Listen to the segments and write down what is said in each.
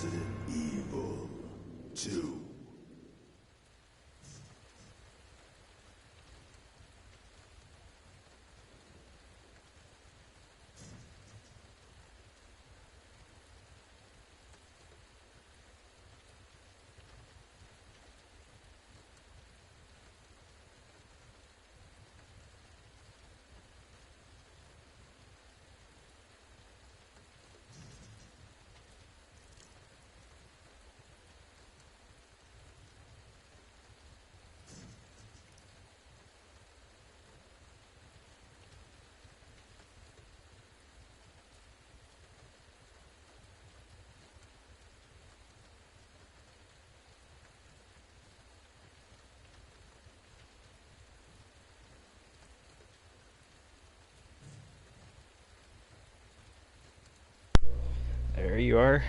Resident Evil 2. There you are.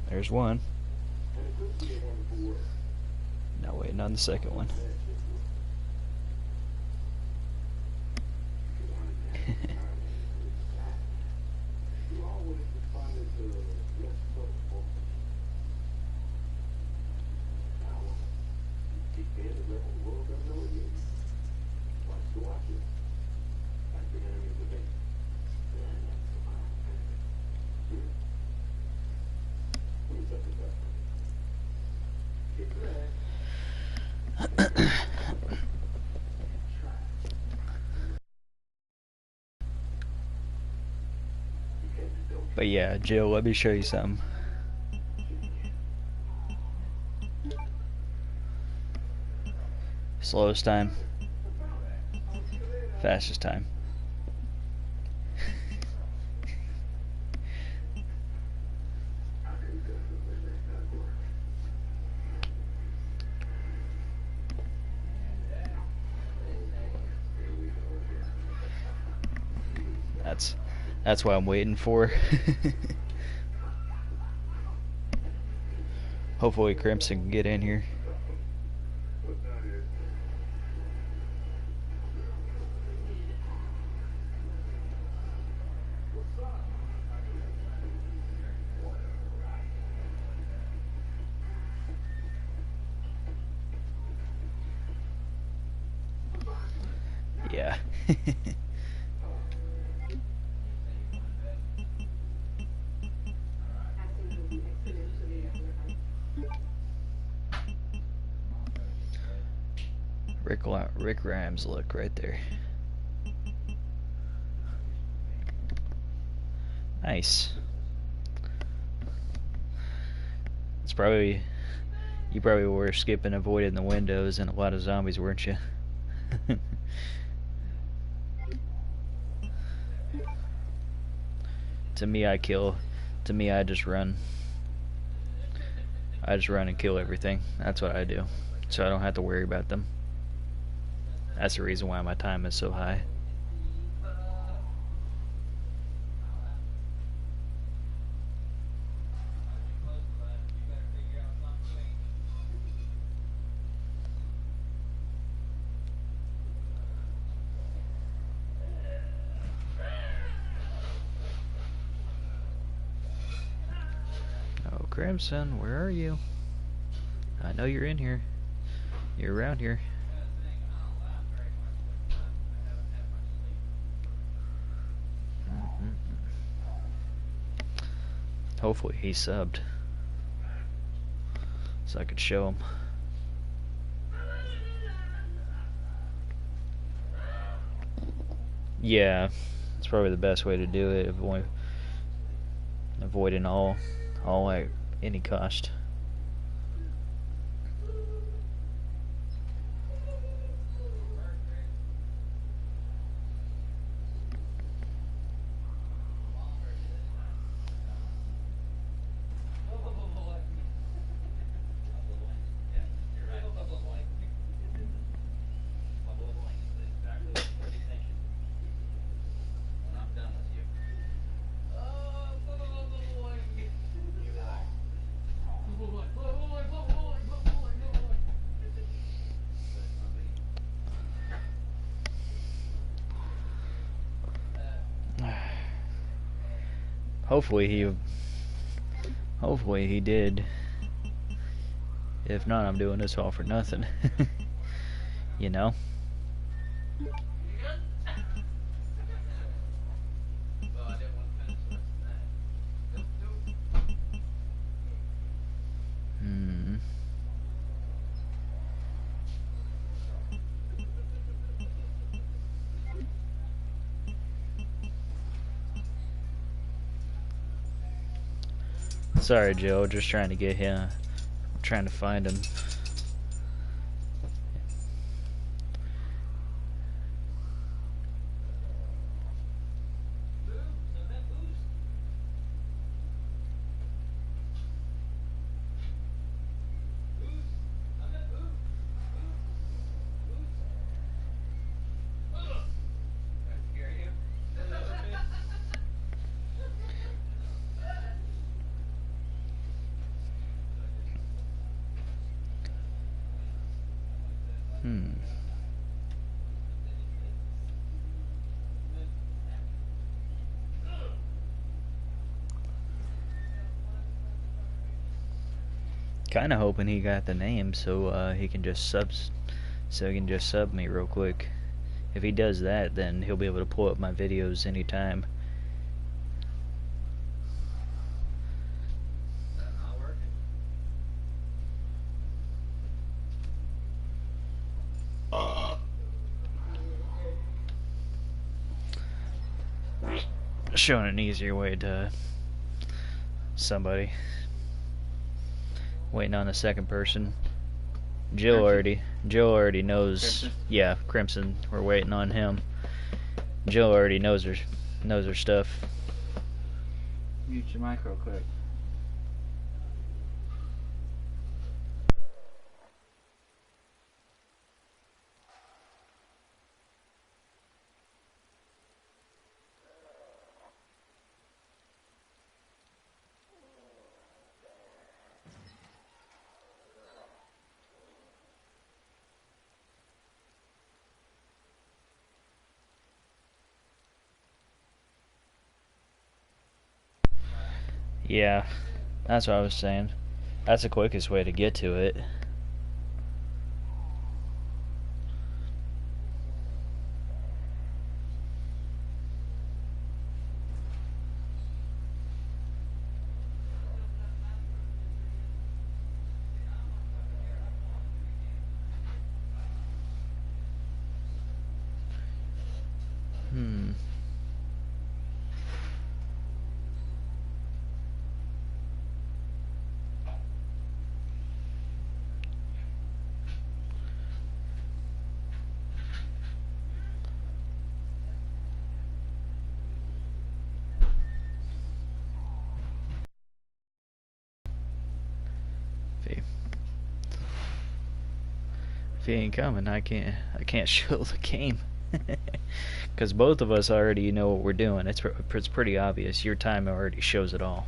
There's one. Now waiting on the second one. But yeah, Jill, let me show you something. Slowest time, fastest time. That's what I'm waiting for. Hopefully Crimson can get in here. Yeah. Rick Grimes look right there. Nice. It's probably, you probably were skipping avoiding the windows and a lot of zombies, weren't you? To me I just run. I just run and kill everything. That's what I do. So I don't have to worry about them. That's the reason why my time is so high. Oh, Crimson, where are you? I know you're in here. You're around here. Hopefully he subbed, so I could show him. Yeah, it's probably the best way to do it. Avoiding all at any cost. Hopefully he did. If not, I'm doing this all for nothing. You know? Hmm. Sorry, Joe. Just trying to get him. Trying to find him. Hmm. Kind of hoping he got the name so he can just sub me real quick. If he does that, then he'll be able to pull up my videos anytime. Showing an easier way to somebody. Waiting on a second person. Joe already knows. Crimson? Yeah, Crimson. We're waiting on him. Joe already knows her stuff. Mute your mic real quick. Yeah, that's what I was saying. That's the quickest way to get to it. Hmm. If he ain't coming, I can't show the game. Because both of us already know what we're doing. It's pretty obvious. Your time already shows it all.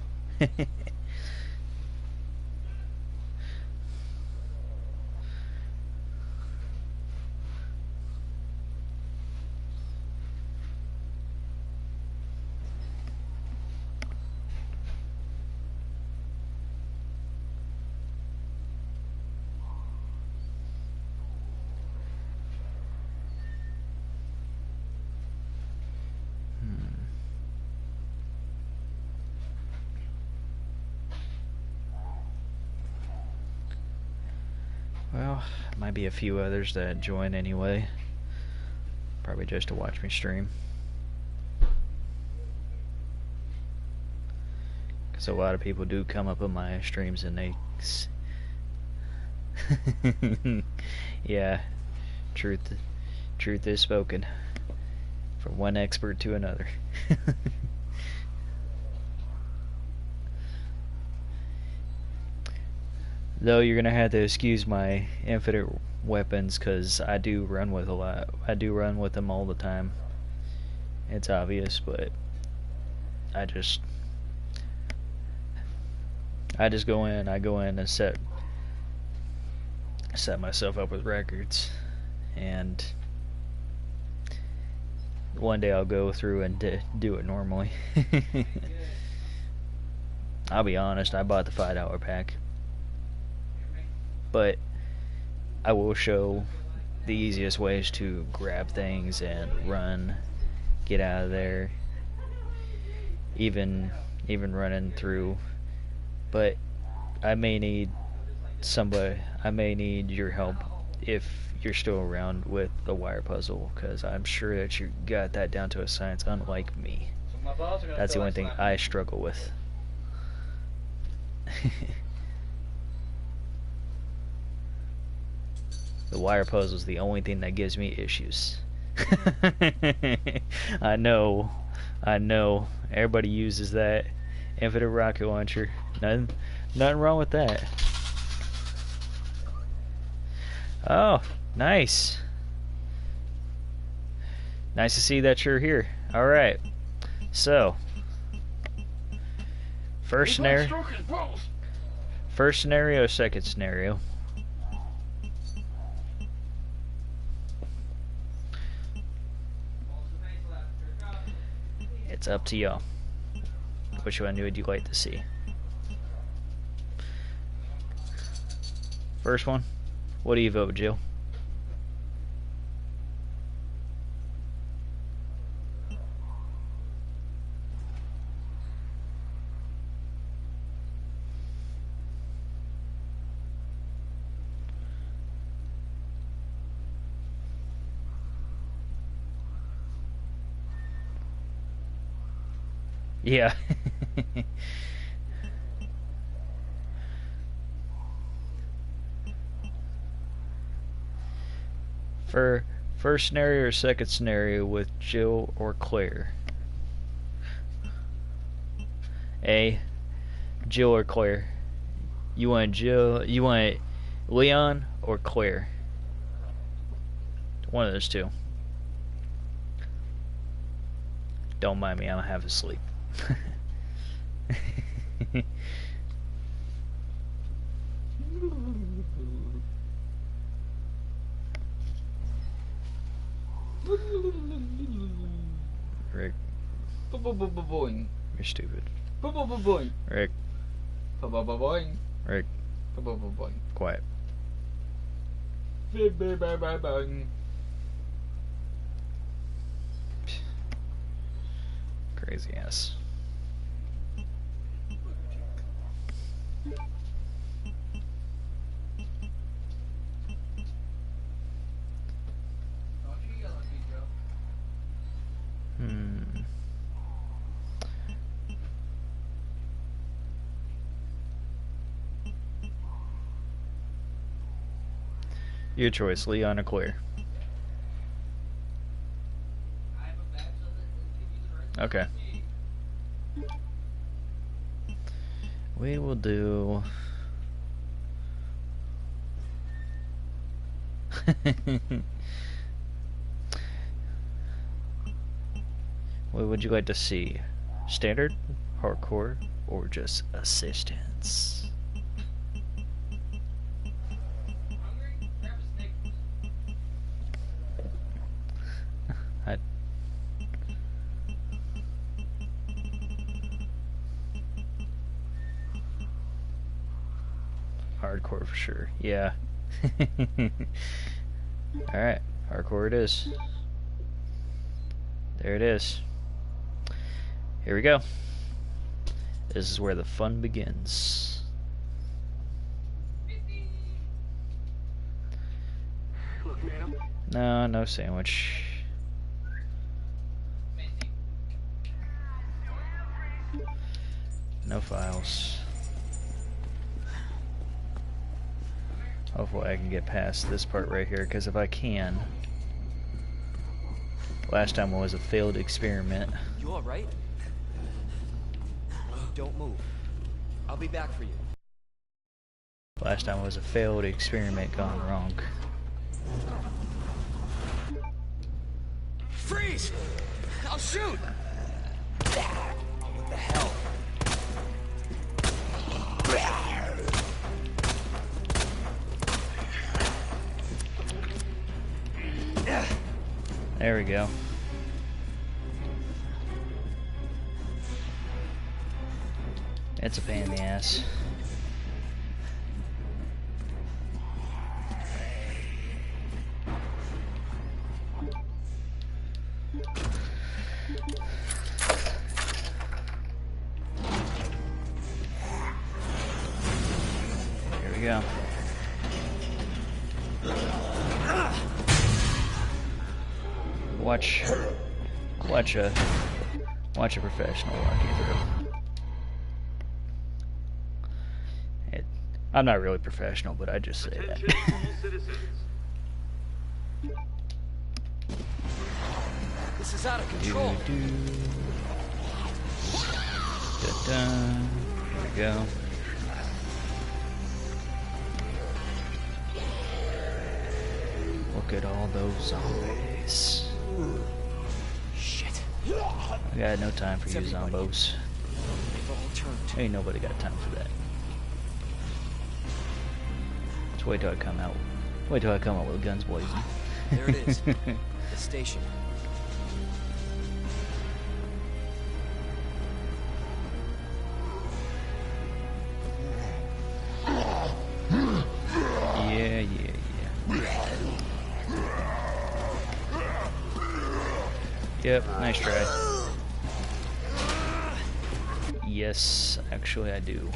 Well, might be a few others that join anyway. Probably just to watch me stream. Because a lot of people do come up on my streams and they... Yeah, truth is spoken. From one expert to another. Though you're gonna have to excuse my infinite weapons, cause I do run with a lot. I do run with them all the time. It's obvious, but I just go in. I go in and set myself up with records, and one day I'll go through and do it normally. I'll be honest, I bought the $5 pack. But I will show the easiest ways to grab things and run, get out of there, even running through. But I may need your help if you're still around with the wire puzzle, because I'm sure that you got that down to a science, unlike me. That's the only thing I struggle with. The wire puzzle is the only thing that gives me issues. I know. Everybody uses that infinite rocket launcher. Nothing wrong with that. Oh, nice. Nice to see that you're here. All right. So, first scenario, second scenario. It's up to y'all. Which one would you like to see? First one? What do you vote, Jill? Yeah. For first scenario or second scenario with Jill or Claire? A, Jill or Claire? You want Leon or Claire? One of those two. Don't mind me, I'm half asleep. Rick. Boing. You're stupid. Boing. Rick. Boing. Rick. Boing. Quiet. Boing. Crazy ass. Your choice, Leon or Claire. Okay. We will do... What would you like to see? Standard, hardcore, or just assistance? Hardcore for sure. Yeah. Alright, hardcore it is. There it is. Here we go. This is where the fun begins. No, no sandwich. No files. Hopefully I can get past this part right here, because if I can... Last time was a failed experiment. You alright? Don't move. I'll be back for you. Last time was a failed experiment gone wrong. Freeze! I'll shoot! What the hell? There we go. It's a pain in the ass. Here we go. Watch a professional walk you through. I'm not really professional, but I just say that. This is out of control. Da-da. There we go. Look at all those zombies. Shit. I got no time for you zombos. They've all turned. Ain't nobody got time for that. Just wait till I come out. Wait till I come out with guns blazing. There it is. The station. Yeah. Yep, nice try. Yes, actually I do.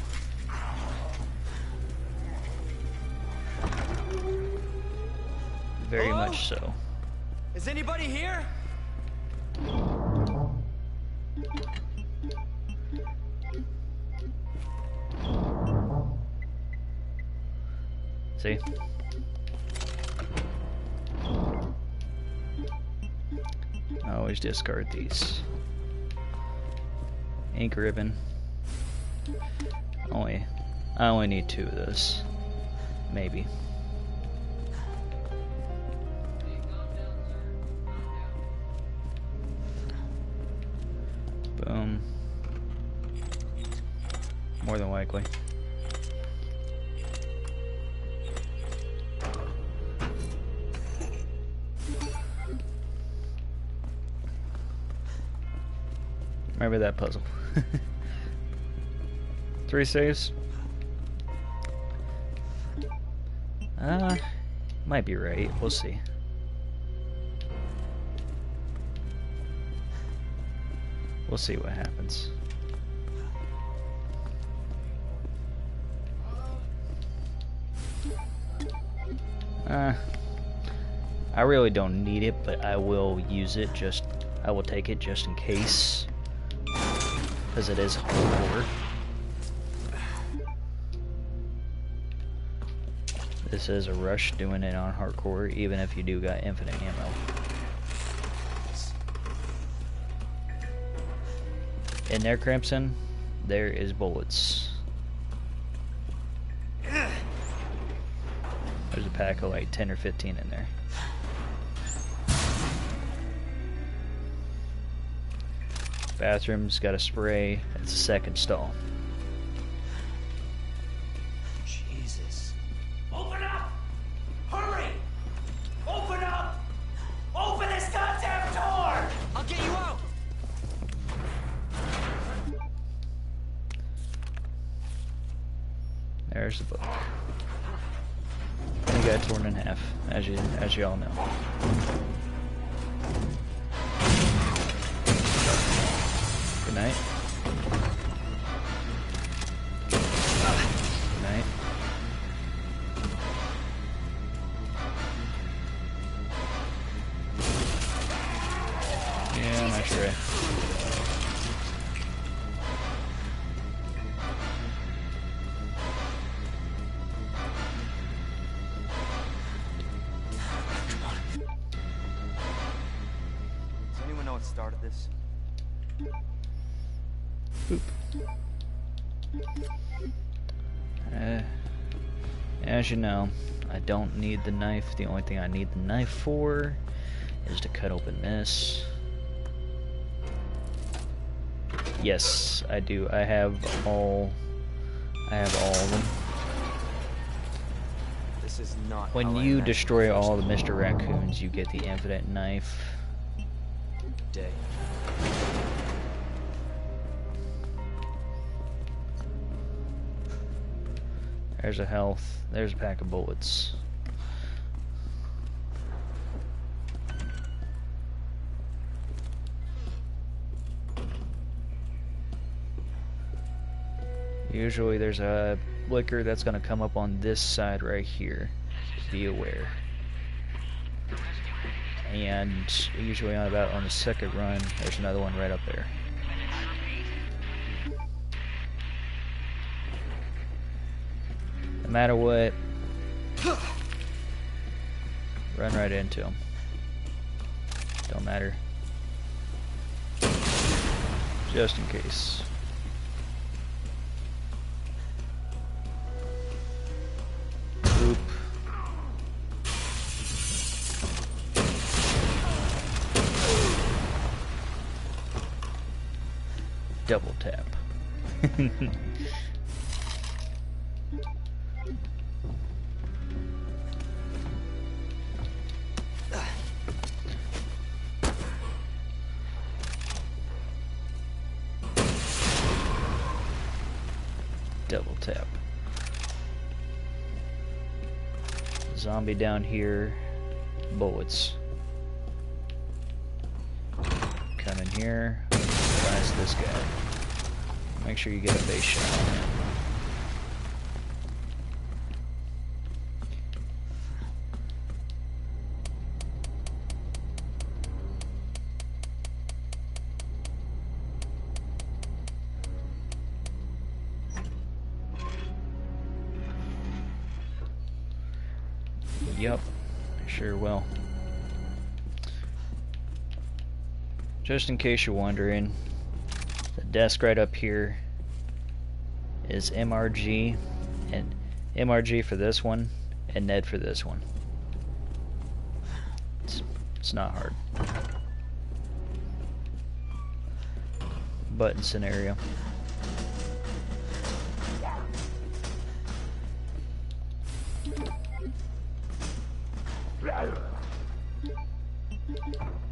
Very Hello? much so. Is anybody here? See? I always discard these. Ink ribbon. I only need 2 of those. Maybe. Boom. More than likely. Remember that puzzle. 3 saves? Might be right. We'll see. We'll see what happens. I really don't need it, but I will use it I will take it just in case. Because it is hardcore. This is a rush doing it on hardcore, even if you do got infinite ammo. In there, Crimson, there is bullets. There's a pack of like 10 or 15 in there. Bathroom's got a spray. It's a second stall. Jesus. Open up! Hurry! Open up! Open this goddamn door! I'll get you out! There's the book. It got torn in half, as you all know. Good night. Good night. Yeah, nice try. Does anyone know what started this? Boop. As you know, I don't need the knife. The only thing I need the knife for is to cut open this. Yes, I do. I have all of them. This is not When how I you imagined destroy the first all the Mr. Raccoons, you get the infinite knife. day. There's a health. There's a pack of bullets. Usually there's a blicker that's going to come up on this side right here. Be aware. And usually on the second run, there's another one right up there. No matter what, run right into them. Don't matter. Just in case. Oop. Double tap. Double tap. Zombie down here. Bullets. Come in here. Blast this guy. Make sure you get a base shot on him. Yup, sure will. Just in case you're wondering, the desk right up here is MRG, and MRG for this one, and Ned for this one. It's not hard. Button scenario.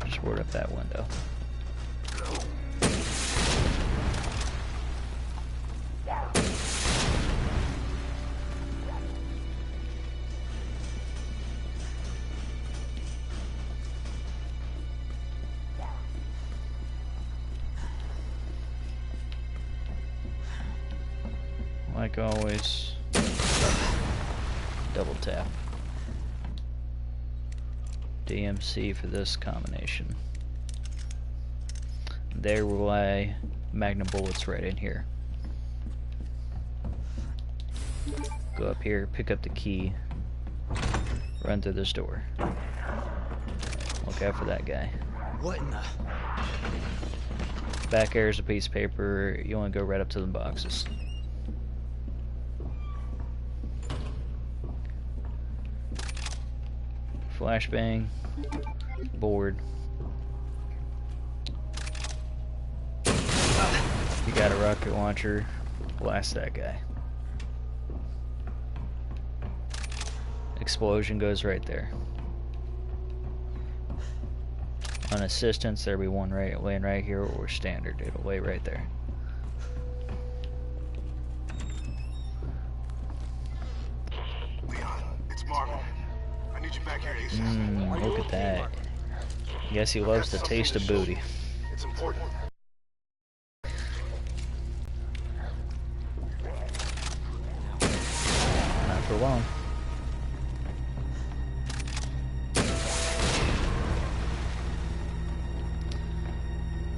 Just board up that window. Like always, double tap. DMC for this combination. There will lie magnum bullets right in here. Go up here, pick up the key, run through this door. Look out for that guy. What in the... Back there is a piece of paper. You want to go right up to the boxes. Flashbang, board. You got a rocket launcher, blast that guy. Explosion goes right there. On assistance, there'll be one laying right here, or standard. It'll lay right there. Leon, it's Marvin. I need you back here ASAP. Look at that. Guess he loves the taste of booty. It's important. Not for long.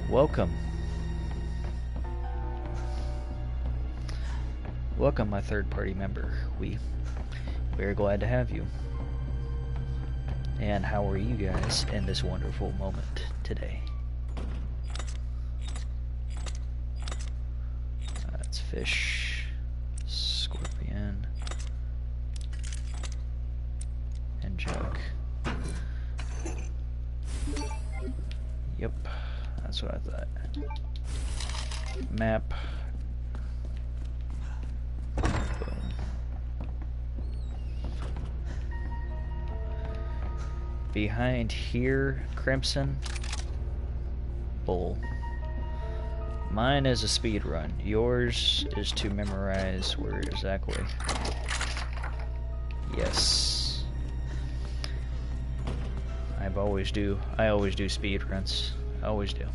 Welcome. Welcome, my third-party member. We're very glad to have you. And how are you guys in this wonderful moment today? That's fish, scorpion, and jug. Yep, that's what I thought. Map. Behind here, Crimson, Bull. Mine is a speed run. Yours is to memorize where exactly. Yes. I always do speed runs. I always do.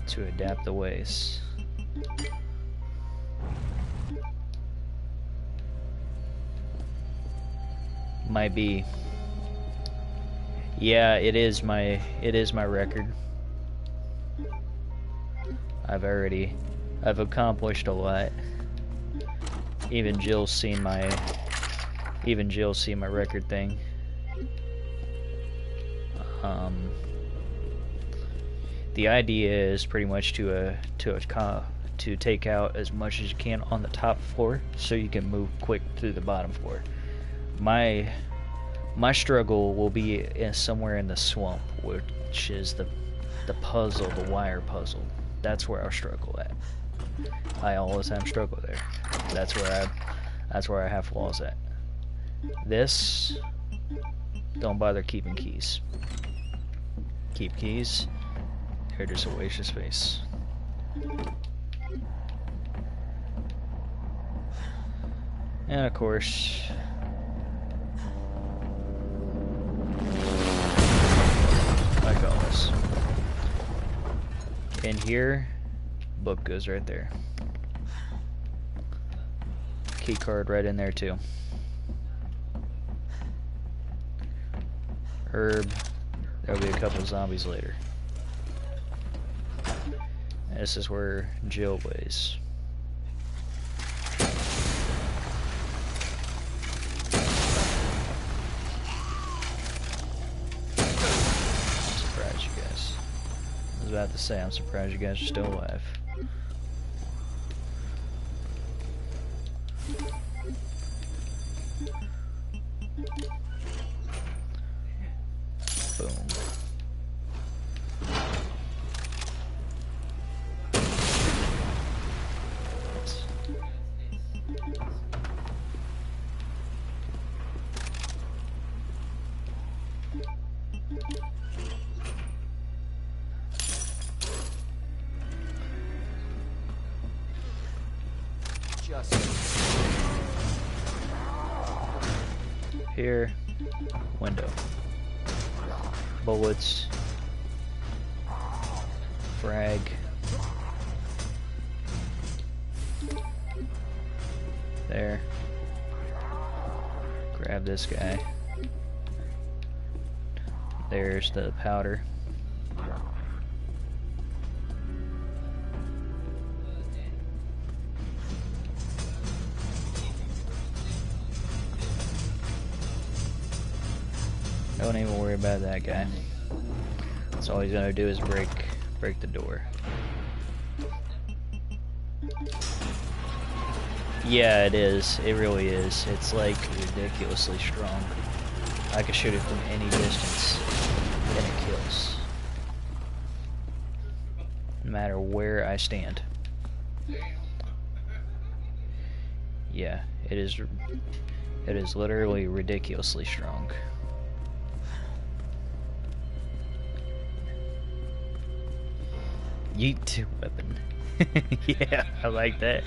To adapt the ways. Might be. Yeah, it is my record. I've accomplished a lot. Even Jill's seen my record thing. The idea is pretty much to take out as much as you can on the top floor so you can move quick through the bottom floor. My struggle will be somewhere in the swamp, which is the puzzle, the wire puzzle. That's where I struggle at. I all the time struggle there. That's where I have flaws at. This, don't bother keeping keys. Keep keys. They're just a waste of space. And of course, like always, in here, book goes right there. Key card right in there too. Herb. There'll be a couple of zombies later. And this is where Jill lays. I was about to say, I'm surprised you guys are still alive. Boom. Here, window, bullets, frag, there, grab this guy, there's the powder. Don't even worry about that guy. That's all he's gonna do is break the door. Yeah, it is. It really is. It's like ridiculously strong. I can shoot it from any distance and it kills. No matter where I stand. Yeah, it is literally ridiculously strong. Yeet weapon. Yeah, I like that.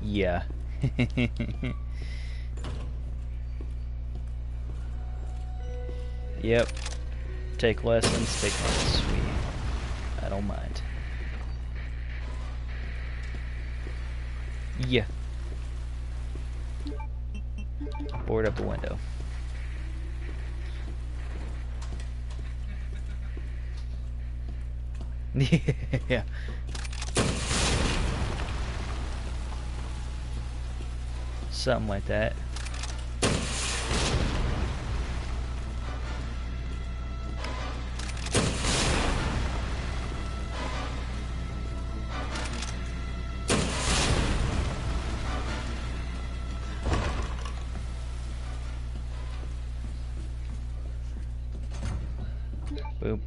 Yeah. Yep. Take lessons, take lessons. I don't mind. Yeah. Board up the window. Yeah. Something like that. Boop.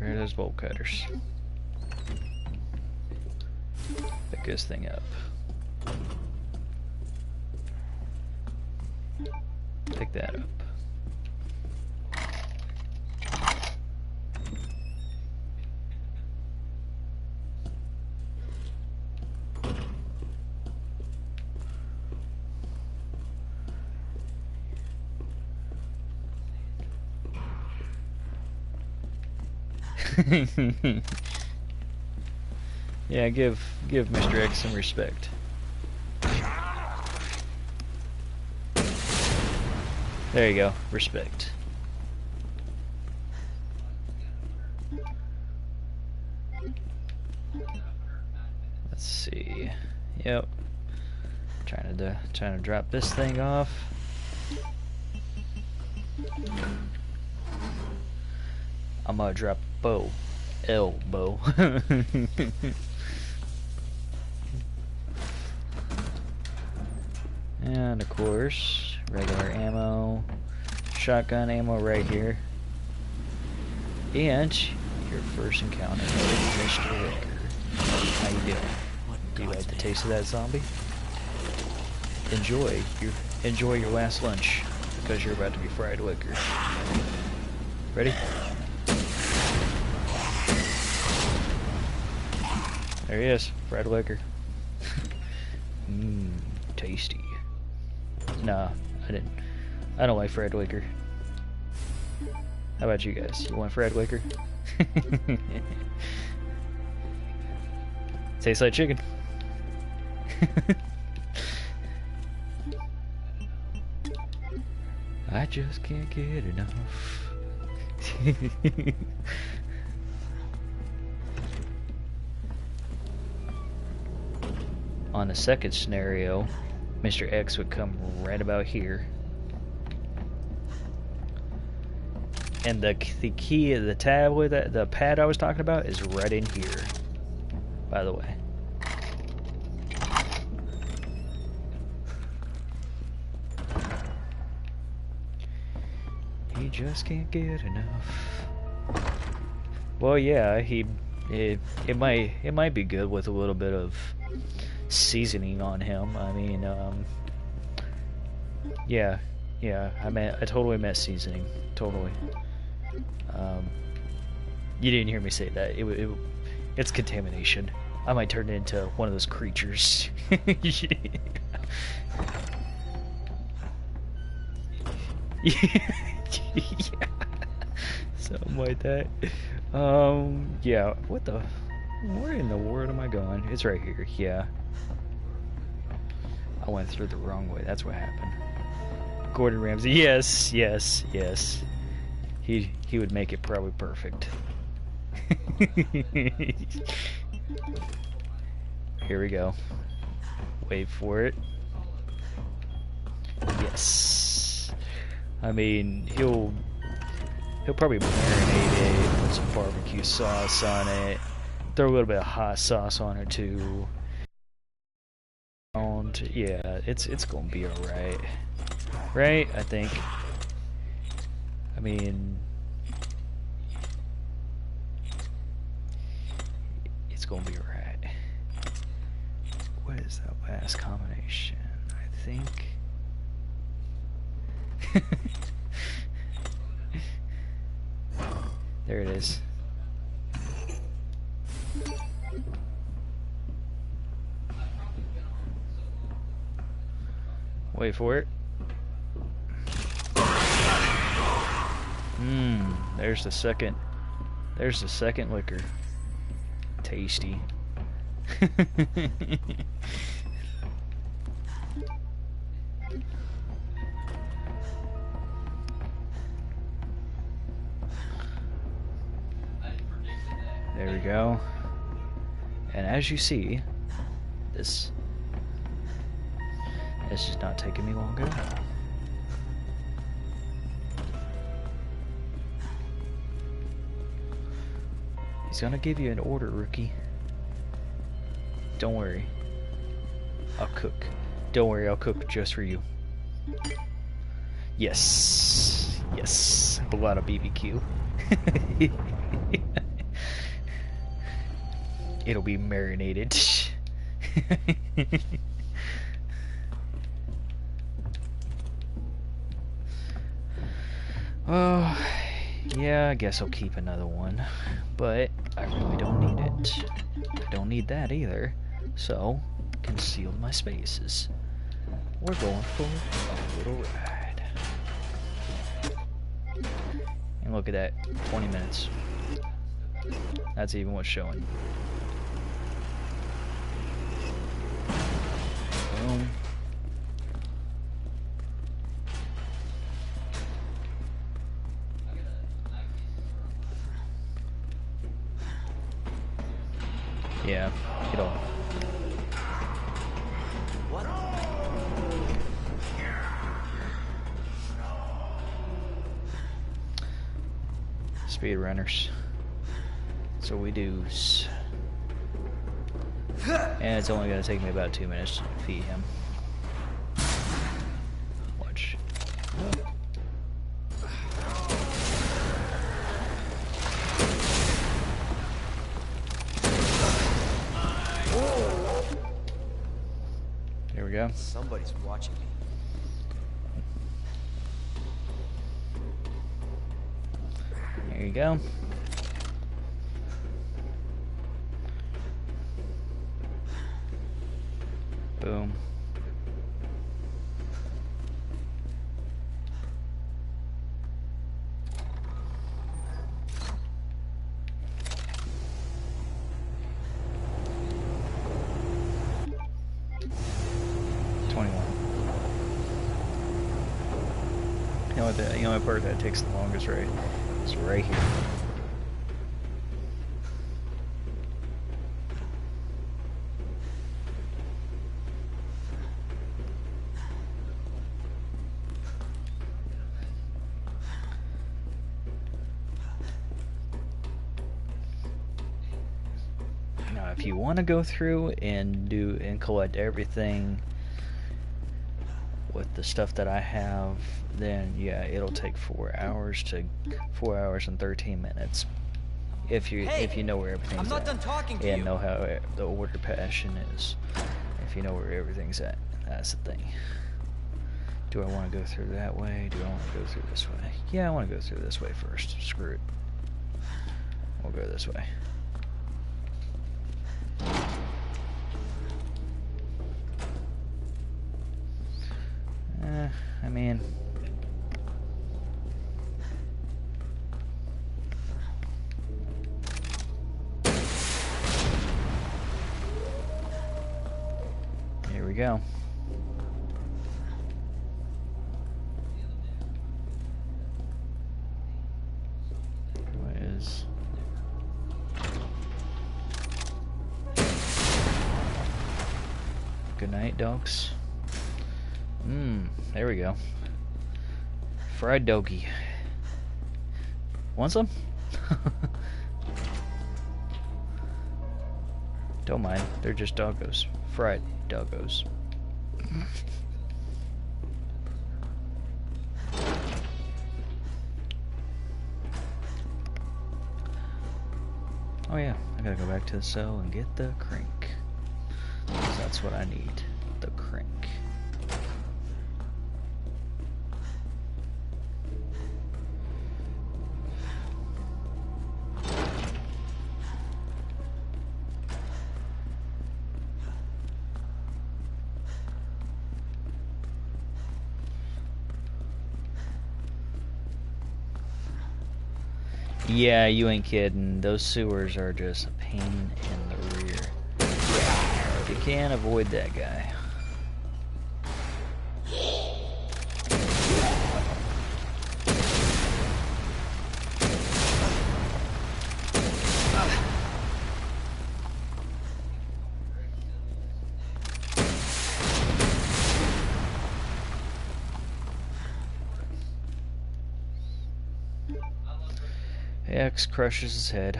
Where are those bolt cutters? Pick this thing up. Pick that up. Yeah, give Mr. X some respect. There you go, respect. Let's see. Yep. Trying to drop this thing off. I'm gonna drop bow. Elbow. And of course, regular ammo, shotgun ammo right here. And your first encounter with Mr. Ricker. How you doing? Do you like the taste of that zombie? Enjoy your last lunch, because you're about to be fried liquor. Ready? There he is, fried liquor. Mmm, tasty. Nah, I don't like fried liquor. How about you guys? You want fried liquor? Tastes like chicken. I just can't get enough. On the second scenario, Mr. X would come right about here. And the key of the tablet, the pad I was talking about, is right in here, by the way. He just can't get enough. Well, yeah, it might be good with a little bit of seasoning on him. I mean, yeah, I totally meant seasoning, totally. You didn't hear me say that. It's contamination. I might turn into one of those creatures. Yeah, something like that. Yeah. Where in the world am I going? It's right here. Yeah. I went through the wrong way. That's what happened. Gordon Ramsay. Yes. He would make it probably perfect. Here we go. Wait for it. Yes. I mean, he'll probably marinate it, put some barbecue sauce on it, throw a little bit of hot sauce on it too. And yeah, it's gonna be alright. Right? I think. I mean, it's gonna be alright. What is that last combination? I think. There it is. Wait for it. There's the second. There's the second liquor. Tasty. There we go. And as you see, this is not taking me long at all. He's gonna give you an order, rookie. Don't worry. I'll cook. Don't worry, I'll cook just for you. Yes. Yes. A lot of BBQ. It'll be marinated. Oh, yeah, I guess I'll keep another one, but I really don't need it. I don't need that either, so conceal my spaces. We're going for a little ride. And look at that, 20 minutes. That's even what's showing. Boom. Yeah, get off. What? Speedrunners. So we do. And it's only going to take me about 2 minutes to defeat him. Watch. Here we go. Somebody's watching me. There you go. Boom. The only part that takes the longest, right? Is right here. Now, if you want to go through and collect everything with the stuff that I have, then yeah, it'll take 4 hours and 13 minutes. If you know where everything's I'm not at. done talking to you. And know how the order passion is. If you know where everything's at, that's the thing. Do I want to go through that way? Do I want to go through this way? Yeah, I want to go through this way first. Screw it. We'll go this way. I mean, here we go. What is... Good night, dogs. There we go. Fried doggy. Want some? Don't mind, they're just doggos. Fried doggos. Oh yeah, I gotta go back to the cell and get the crank. 'Cause that's what I need. The crank. Yeah, you ain't kidding. Those sewers are just a pain in the rear. You can't avoid that guy. X crushes his head.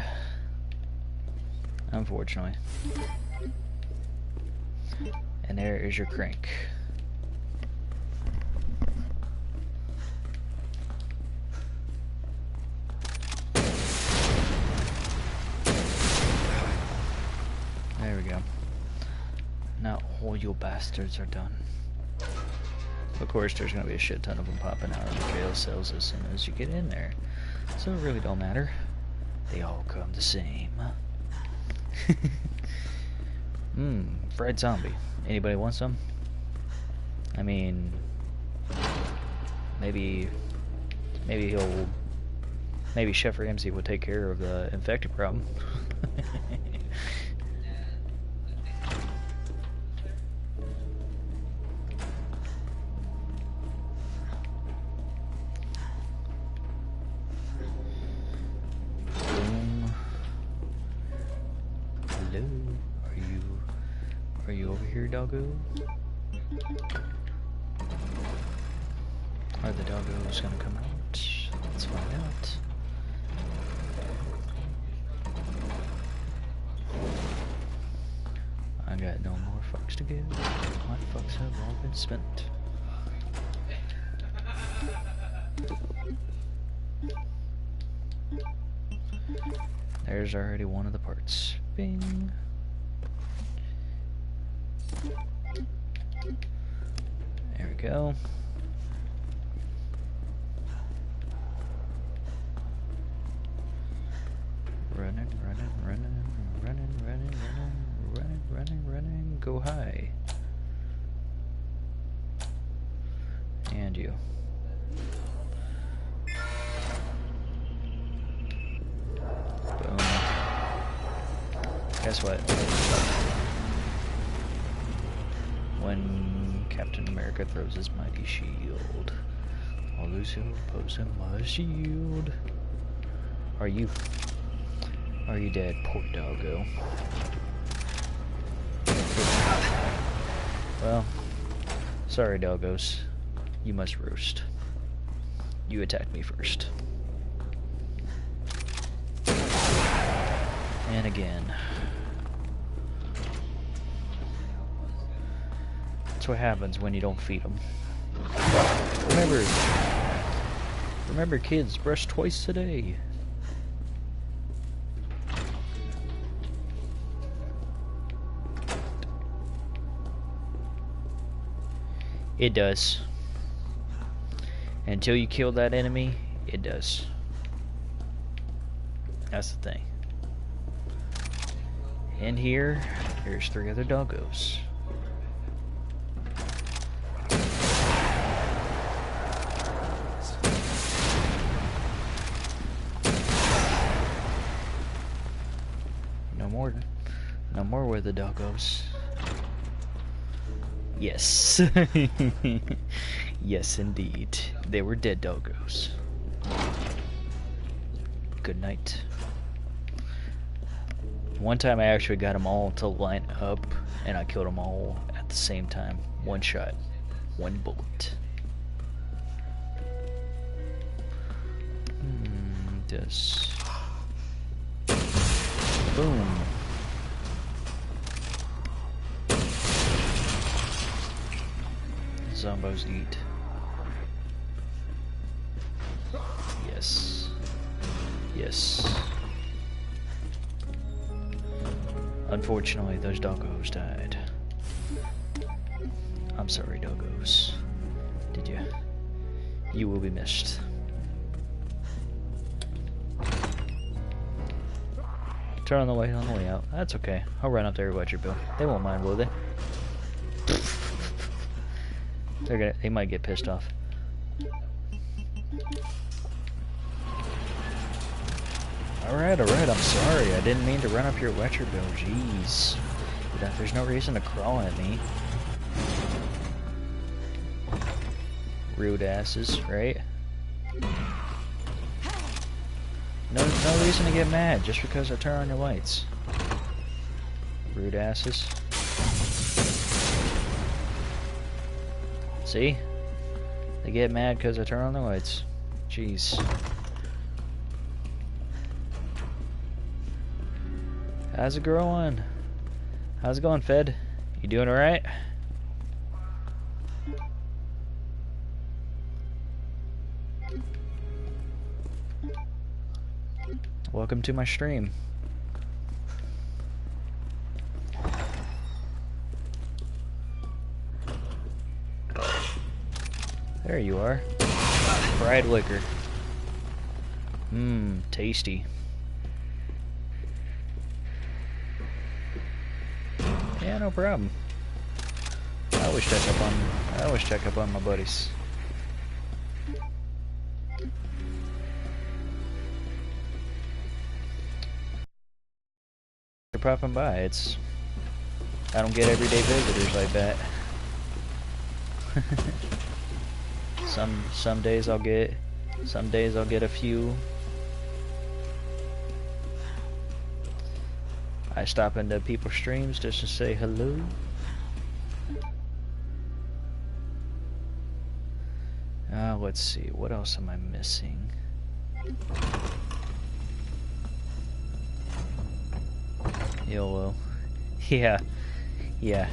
Unfortunately. And there is your crank. you bastards are done. Of course, there's gonna be a shit ton of them popping out of the jail cells as soon as you get in there. So it really don't matter. They all come the same. Fried zombie. Anybody want some? I mean, maybe Chef Ramsay will take care of the infected problem. Boom. Hello, are you over here, doggo? Are the doggos gonna come out? Let's find out. I got no more fucks to give. My fucks have all been spent. There's already one of the parts. Bing. There we go. Running, go high. And you. Boom. Guess what? When Captain America throws his mighty shield, all those who oppose him must yield. Are you dead, poor doggo? Well, sorry, doggos. You must roast. You attacked me first. And again. That's what happens when you don't feed them. Remember kids, brush twice a day. It does. Until you kill that enemy, it does. That's the thing. In here, there's 3 other doggos. No more with the doggos. Yes. Yes, indeed. They were dead doggos. Good night. One time I actually got them all to line up, and I killed them all at the same time. One shot. One bullet. This. Boom. Zombos eat. Yes. Yes. Unfortunately, those doggos died. I'm sorry, doggos. Did you? You will be missed. Turn on the light on the way out. That's okay. I'll run up there and watch your bill. They won't mind, will they? They might get pissed off. Alright, I'm sorry. I didn't mean to run up your Wetcher bill. Jeez. There's no reason to crawl at me. Rude asses, right? No reason to get mad just because I turn on your lights. Rude asses. See? They get mad because I turn on the lights. Jeez. How's it going? How's it going, Fed? You doing alright? Welcome to my stream. There you are. Fried liquor. Mmm, tasty. Yeah, no problem. I always check up on my buddies. They're popping by. I don't get everyday visitors like that. Some days I'll get a few. I stop into people's streams just to say hello. Let's see, what else am I missing? YOLO. Yeah. Yeah.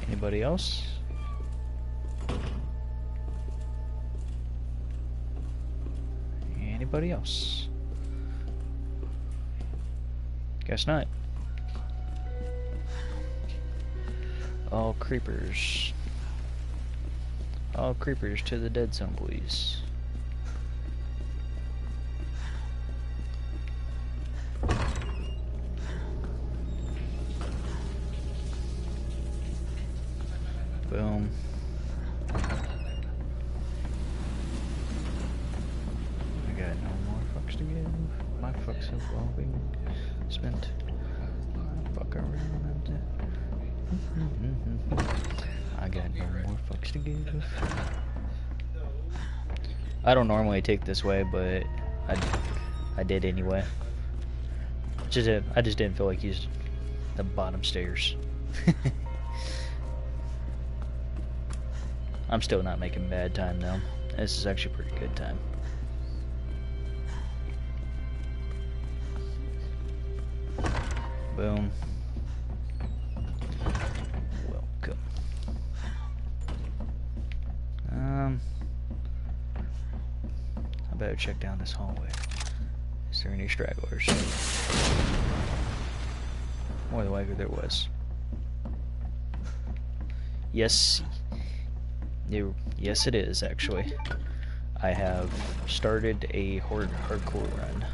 Anybody else? Anybody else? Guess not. All creepers. All creepers to the dead zone, please. Boom. I got no more fucks to give. My fucks have all been spent. Fuck around. I got no more fucks to give. I don't normally take this way, but I did anyway. I just didn't feel like using the bottom stairs. I'm still not making bad time though. This is actually a pretty good time. Boom. Welcome. I better check down this hallway. Is there any stragglers? More than likely there was. Yes. Yes, it is, actually. I have started a hardcore run.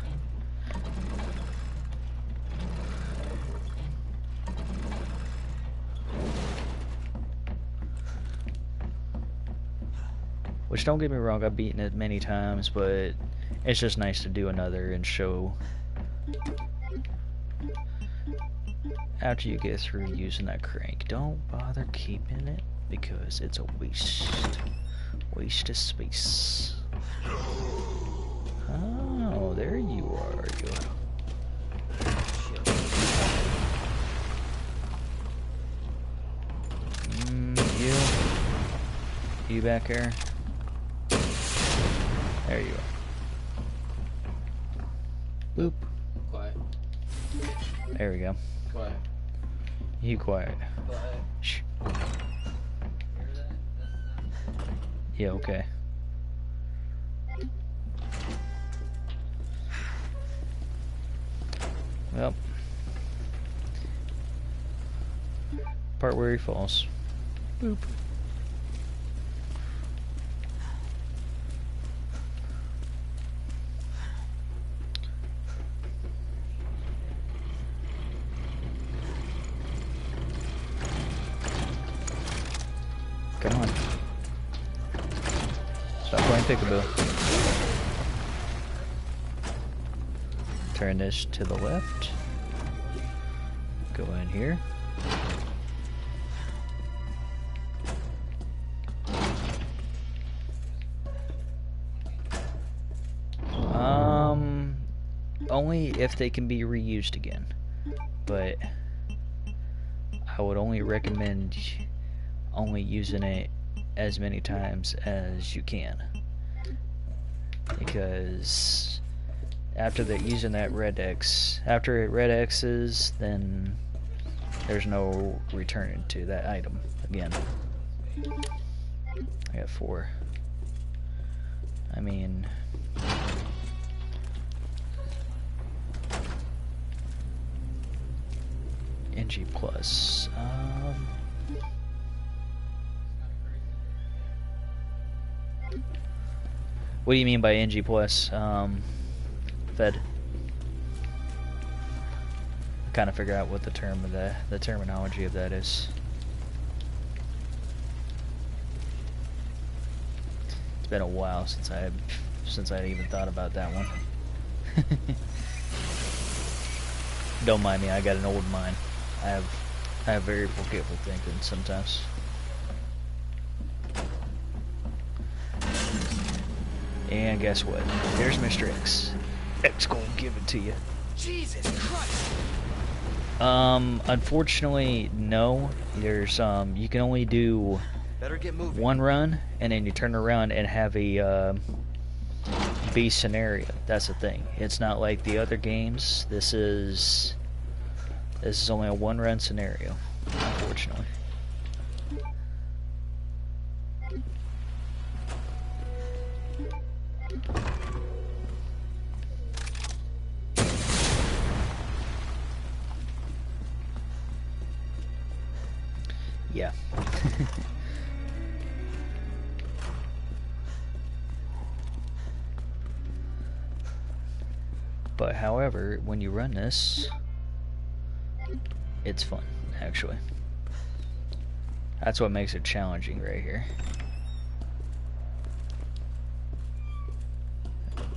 Which, don't get me wrong, I've beaten it many times, but it's just nice to do another and show after you get through using that crank. Don't bother keeping it because it's a waste of space. Oh, there you are. You back here? There you are. Boop. Quiet. There we go. Quiet. You quiet. Quiet. Shh. Yeah, okay. Well. Part where he falls. Boop. Come on. Stop playing peekaboo. Turn this to the left. Go in here. Only if they can be reused again. But I would only recommend only using it as many times as you can, because after using that red X, after it red X's, then there's no return to that item again. I got 4. I mean, NG Plus. What do you mean by NG Plus? Fed. Kind of figure out what the terminology of that is. It's been a while since I even thought about that one. Don't mind me, I got an old mind. I have very forgetful thinking sometimes. And guess what? There's Mr. X. X gonna give it to you. Jesus Christ! Unfortunately, no. There's you can only do Better get moving. one run, and then you turn around and have a B scenario. That's the thing. It's not like the other games. This is only a one-run scenario, unfortunately. Yeah. But however, when you run this, it's fun, actually. That's what makes it challenging right here.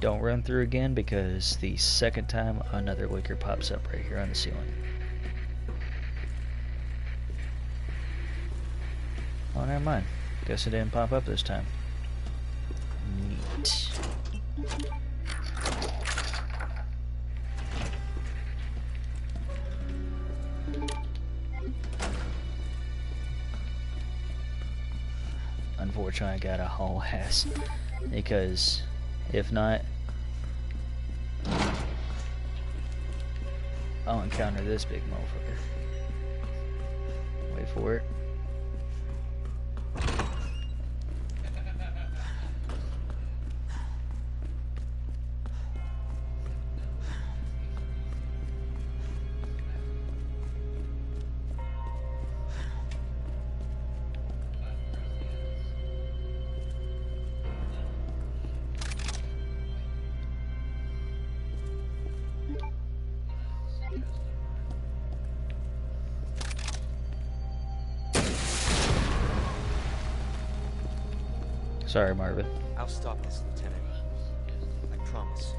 Don't run through again, because the second time another liquor pops up right here on the ceiling. Oh, never mind. Guess it didn't pop up this time. Neat. Unfortunately, I got a haul ass, because if not, I'll encounter this big motherfucker. Wait for it. Sorry, Marvin. I'll stop this, Lieutenant. I promise.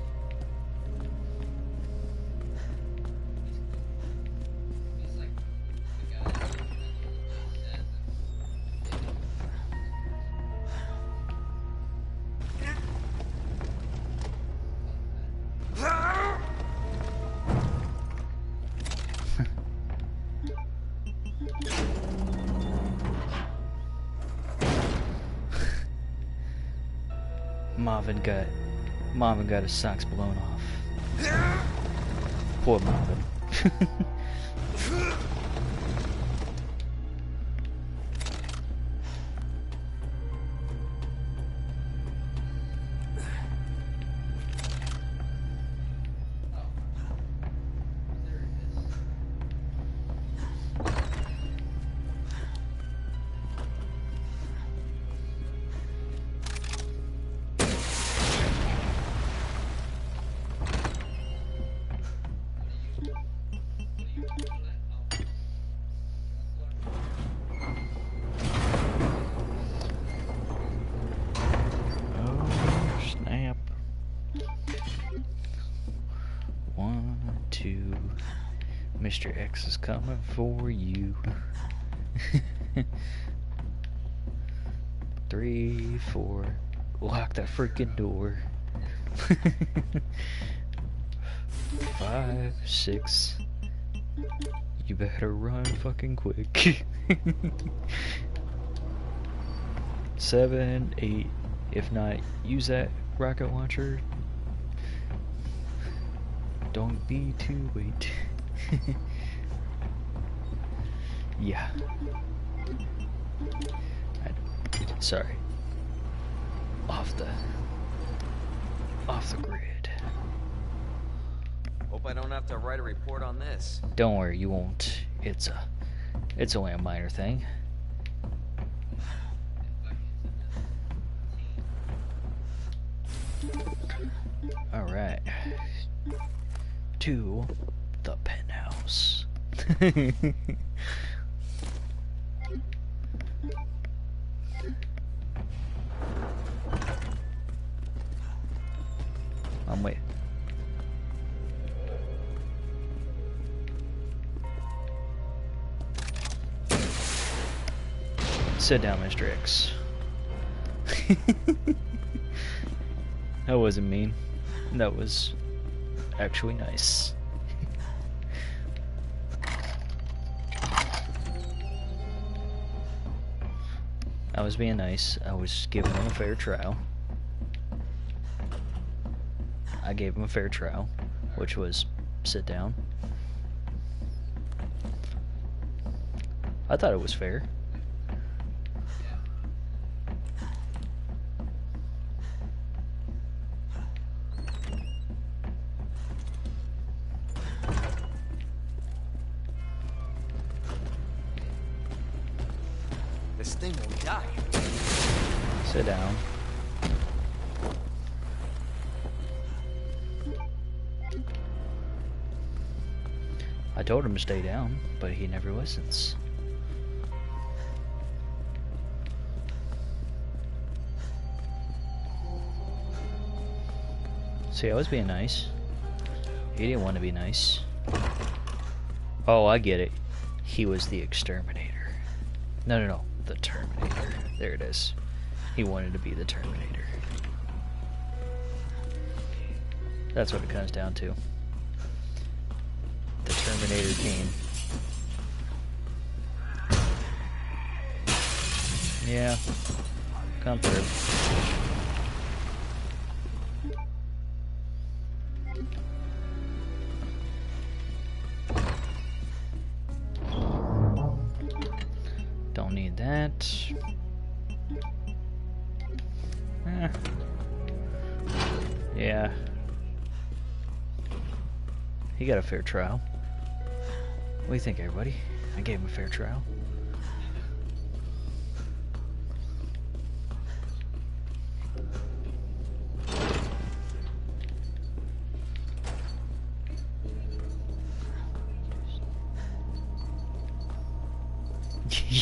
Marvin got his socks blown off. Poor Marvin. Mr. X is coming for you. 3, 4, lock that freaking door. 5, 6, you better run fucking quick. 7, 8, if not, use that rocket launcher. Don't be too late. Yeah. Sorry. Off the grid. Hope I don't have to write a report on this. Don't worry, you won't. It's only a minor thing. All right. To the penthouse. Wait. Sit down, Mr. X. That wasn't mean. That was actually nice. I was being nice. I was giving him a fair trial. I gave him a fair trial, which was sit down. I thought it was fair. This thing will die. Sit down. I told him to stay down, but he never listens. See, I was being nice. He didn't want to be nice. Oh, I get it. He was the exterminator. No. The Terminator. There it is. He wanted to be the Terminator. That's what it comes down to. The Terminator came. Yeah. Come through. Don't need that. Yeah. He got a fair trial. What do you think, everybody? I gave him a fair trial.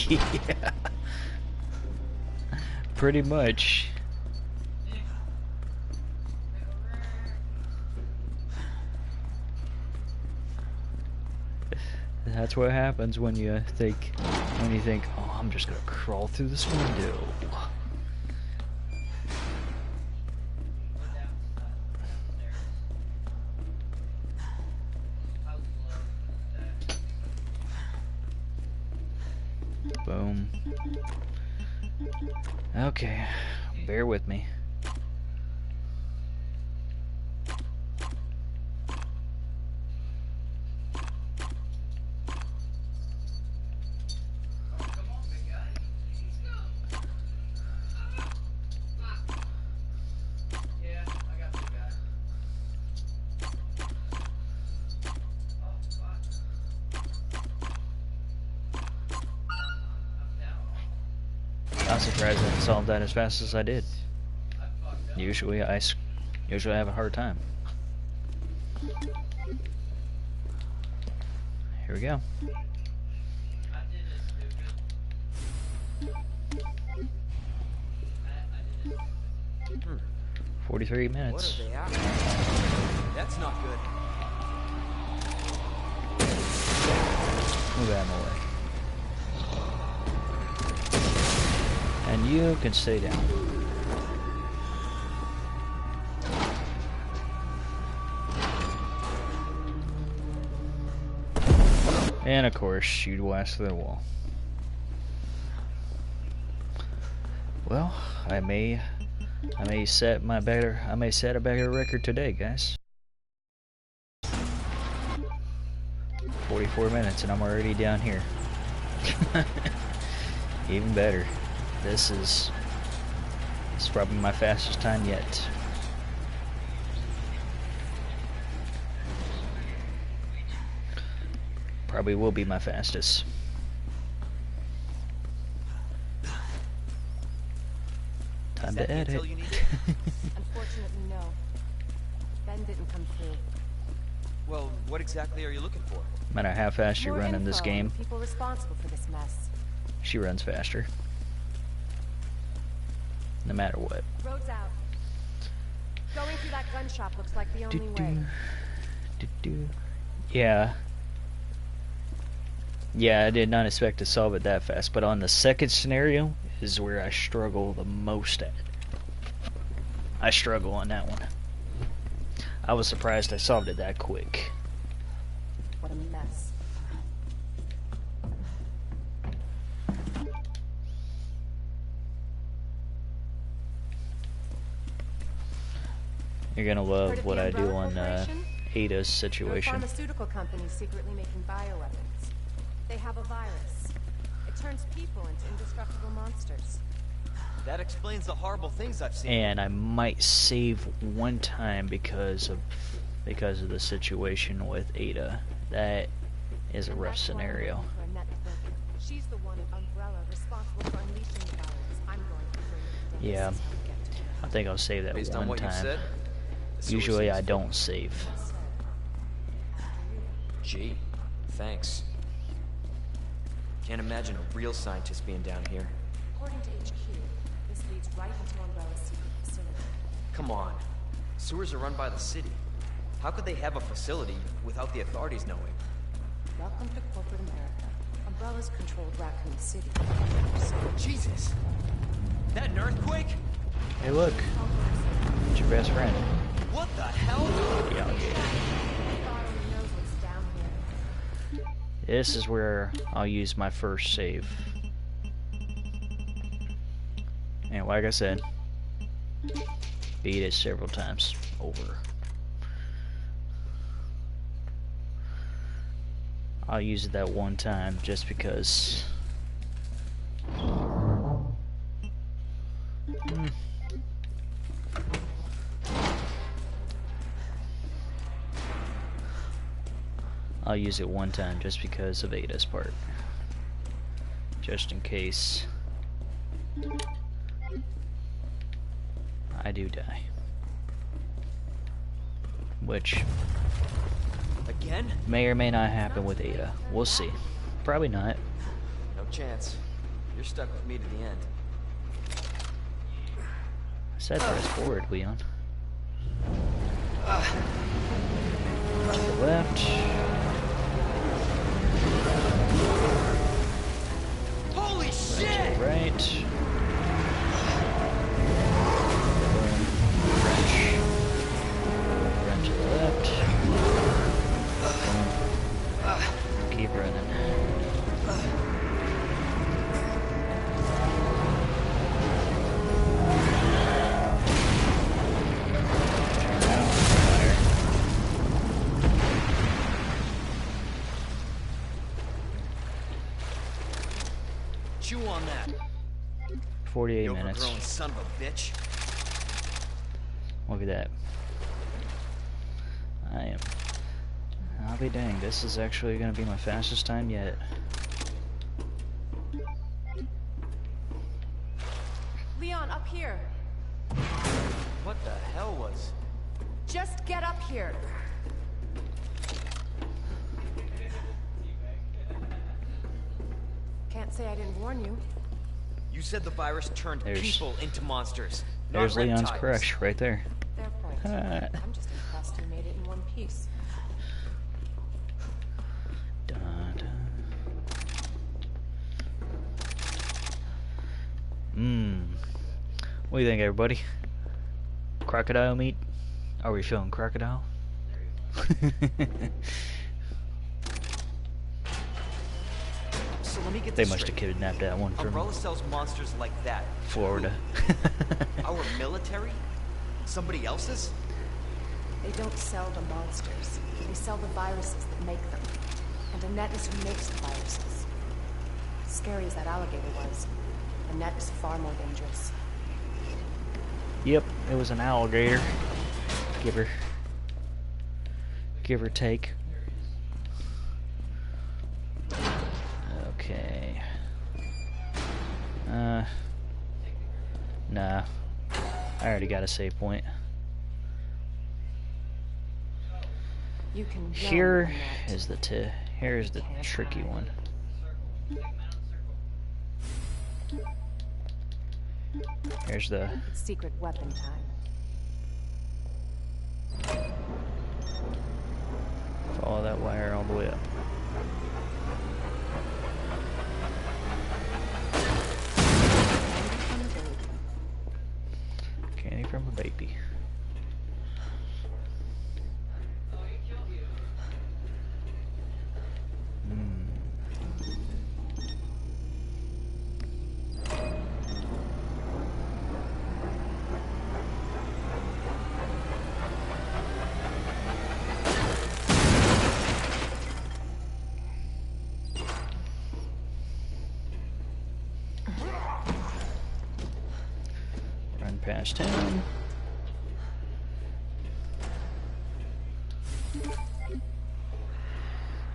Yeah. Pretty much. That's what happens when you think, oh, I'm just gonna crawl through this window. Boom. Okay, bear with me. I'm surprised I solved that as fast as I did. Usually I have a hard time. Here we go. Hmm. 43 What minutes. are they after? That's not good. Move that away. And you can stay down. And of course, you'd blast through the wall. Well, I may set a better record today, guys. 44 minutes and I'm already down here. Even better. This is probably my fastest time yet. Probably will be my fastest. Time Is to that the edit. intel you needed? Unfortunately, no. Ben didn't come through. Well, what exactly are you looking for? No matter how fast you More run in this info on game, the people responsible for this mess. she runs faster. No matter what. Road's out. Going through that gun shop looks like the only way. Yeah. Yeah, I did not expect to solve it that fast, but on the second scenario is where I struggle the most at. I struggle on that one. I was surprised I solved it that quick. What a mess. You're gonna Heard love of what the I do Umbrella on Corporation? Ada's They're a situation. pharmaceutical company secretly making bioweapons. They have a virus. It turns people into indestructible monsters. That explains the horrible things I've seen. And I might save one time because of the situation with Ada. That is a And rough that's why I'm scenario. looking for Annette Burke. She's the one at Umbrella responsible for unleashing the virus. I'm going to bring it to Yeah. This is how we get to her. I think I'll save that Based on one what you've time. said, the sewer Usually seems I full. don't save. Gee, thanks. Can't imagine a real scientist being down here. According to HQ, this leads right into Umbrella's secret facility. Come on. Sewers are run by the city. How could they have a facility without the authorities knowing? Welcome to corporate America. Umbrella's controlled Raccoon City. Jesus! That an earthquake? Hey look, it's your best friend. What the hell? Yeah. God only knows what's down here. This is where I'll use my first save. And like I said, beat it several times over. I'll use it that one time just because. I'll use it one time just because of Ada's part. Just in case I do die. Which Again? may or may not happen with Ada. We'll see. Probably not. No chance. You're stuck with me to the end. I said press forward, Leon. To the left. Holy Right shit! to the right. Wrench. Run to the left. Keep running. Turn around, fire. Chew on that. 48 You minutes. overgrown son of a bitch. Look at that. I'll be dang, this is actually gonna be my fastest time yet. Leon, up here. What the hell was... Just get up here. Can't say I didn't warn you. You said the virus turned There's- people into monsters. Not There's Leon's reptiles. crush right there. Fair point. I'm just impressed you made it in one piece. Dun, dun. What do you think, everybody? Crocodile meat? Are we feeling crocodile? So let me get They this must have straight. kidnapped that one from Umbrella sells monsters like that. Florida. Our military? Somebody else's? They don't sell the monsters. They sell the viruses that make them. And Annette is who makes the viruses. Scary as that alligator was, Annette is far more dangerous. Yep, it was an alligator. Give or take. Okay. Nah. I already got a save point. You can run, Here Annette. is the here's the Can't tricky hide. one. Here's the It's secret weapon time. follow that wire all the way up. Candy from a baby. Run past him.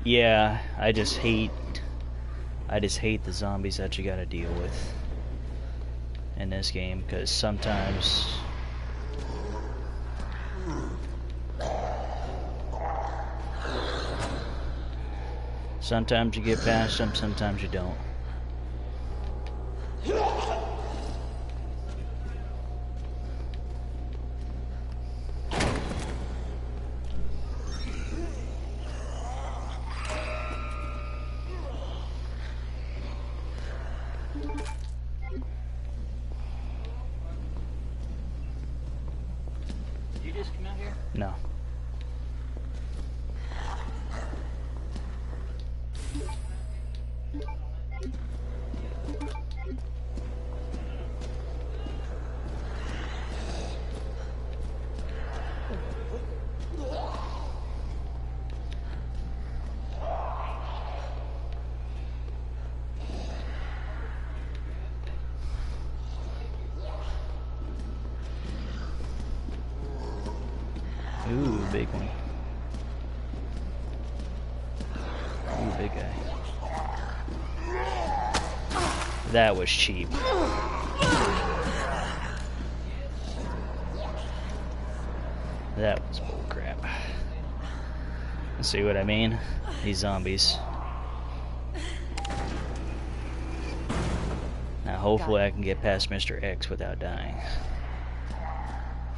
Yeah, I just hate the zombies that you gotta deal with in this game, because sometimes you get past them, sometimes you don't. Did you just come out here? No. Ooh, big one. Ooh, big guy. That was cheap. That was bullcrap. See what I mean? These zombies. Now hopefully I can get past Mr. X without dying.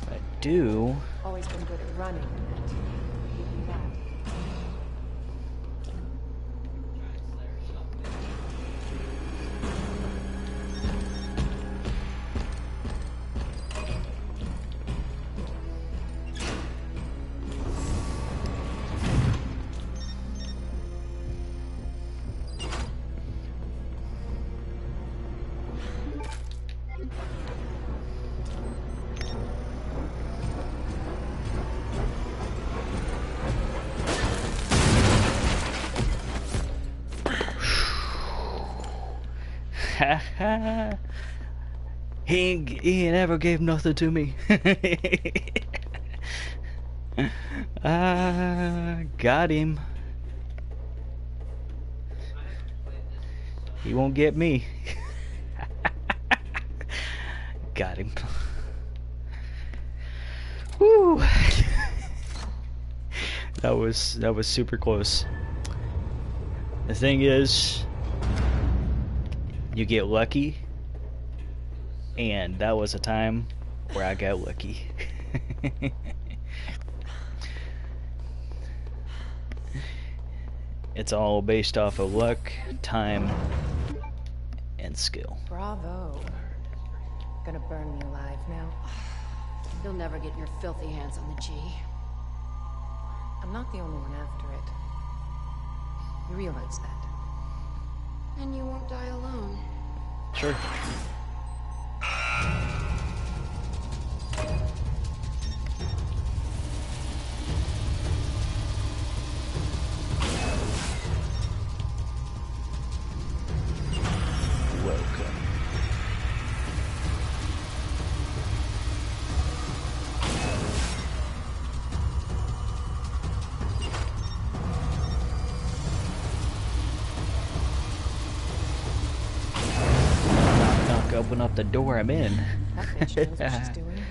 If I do... Always been good at running. Give you that. He never gave nothing to me. Got him. He won't get me. Got him. Woo. That was super close. The thing is, you get lucky, and that was a time where I got lucky. It's all based off of luck, time, and skill. Bravo. Gonna burn me alive now. You'll never get your filthy hands on the G. I'm not the only one after it. You realize that? And you won't die alone. Sure. Welcome. open up the door I'm in. That bitch knows what she's doing.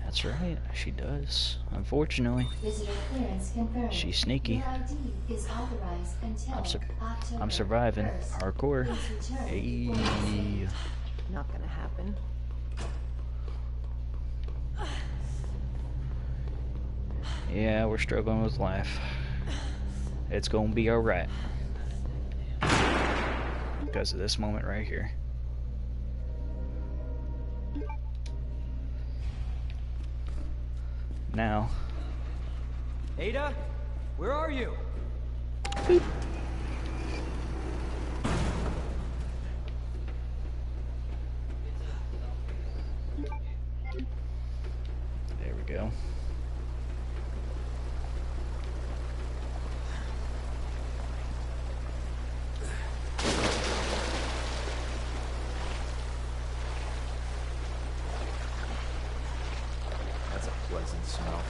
That's right, she does. Unfortunately, Visitor clearance confirmed. she's sneaky. Your ID is authorized until October I'm surviving. 1st. Hardcore. Please return Hey. before you- Not gonna happen. Yeah, we're struggling with life. It's gonna be alright. Because of this moment right here. Now. Ada, where are you? Boop. There we go. That's a pleasant smell.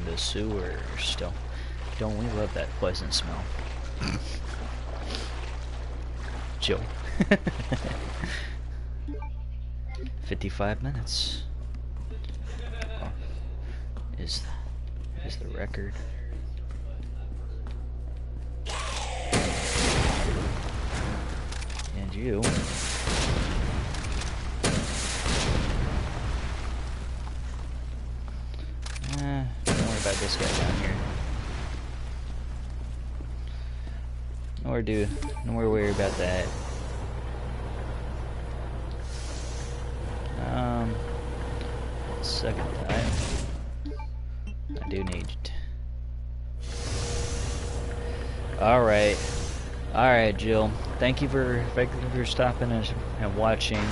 The sewers. Don't we love that pleasant smell? Chill. 55 minutes is the record. And you. Don't worry about this guy down here. Don't worry about that. Second time. I do need it. Alright, Jill. Thank you for stopping and watching.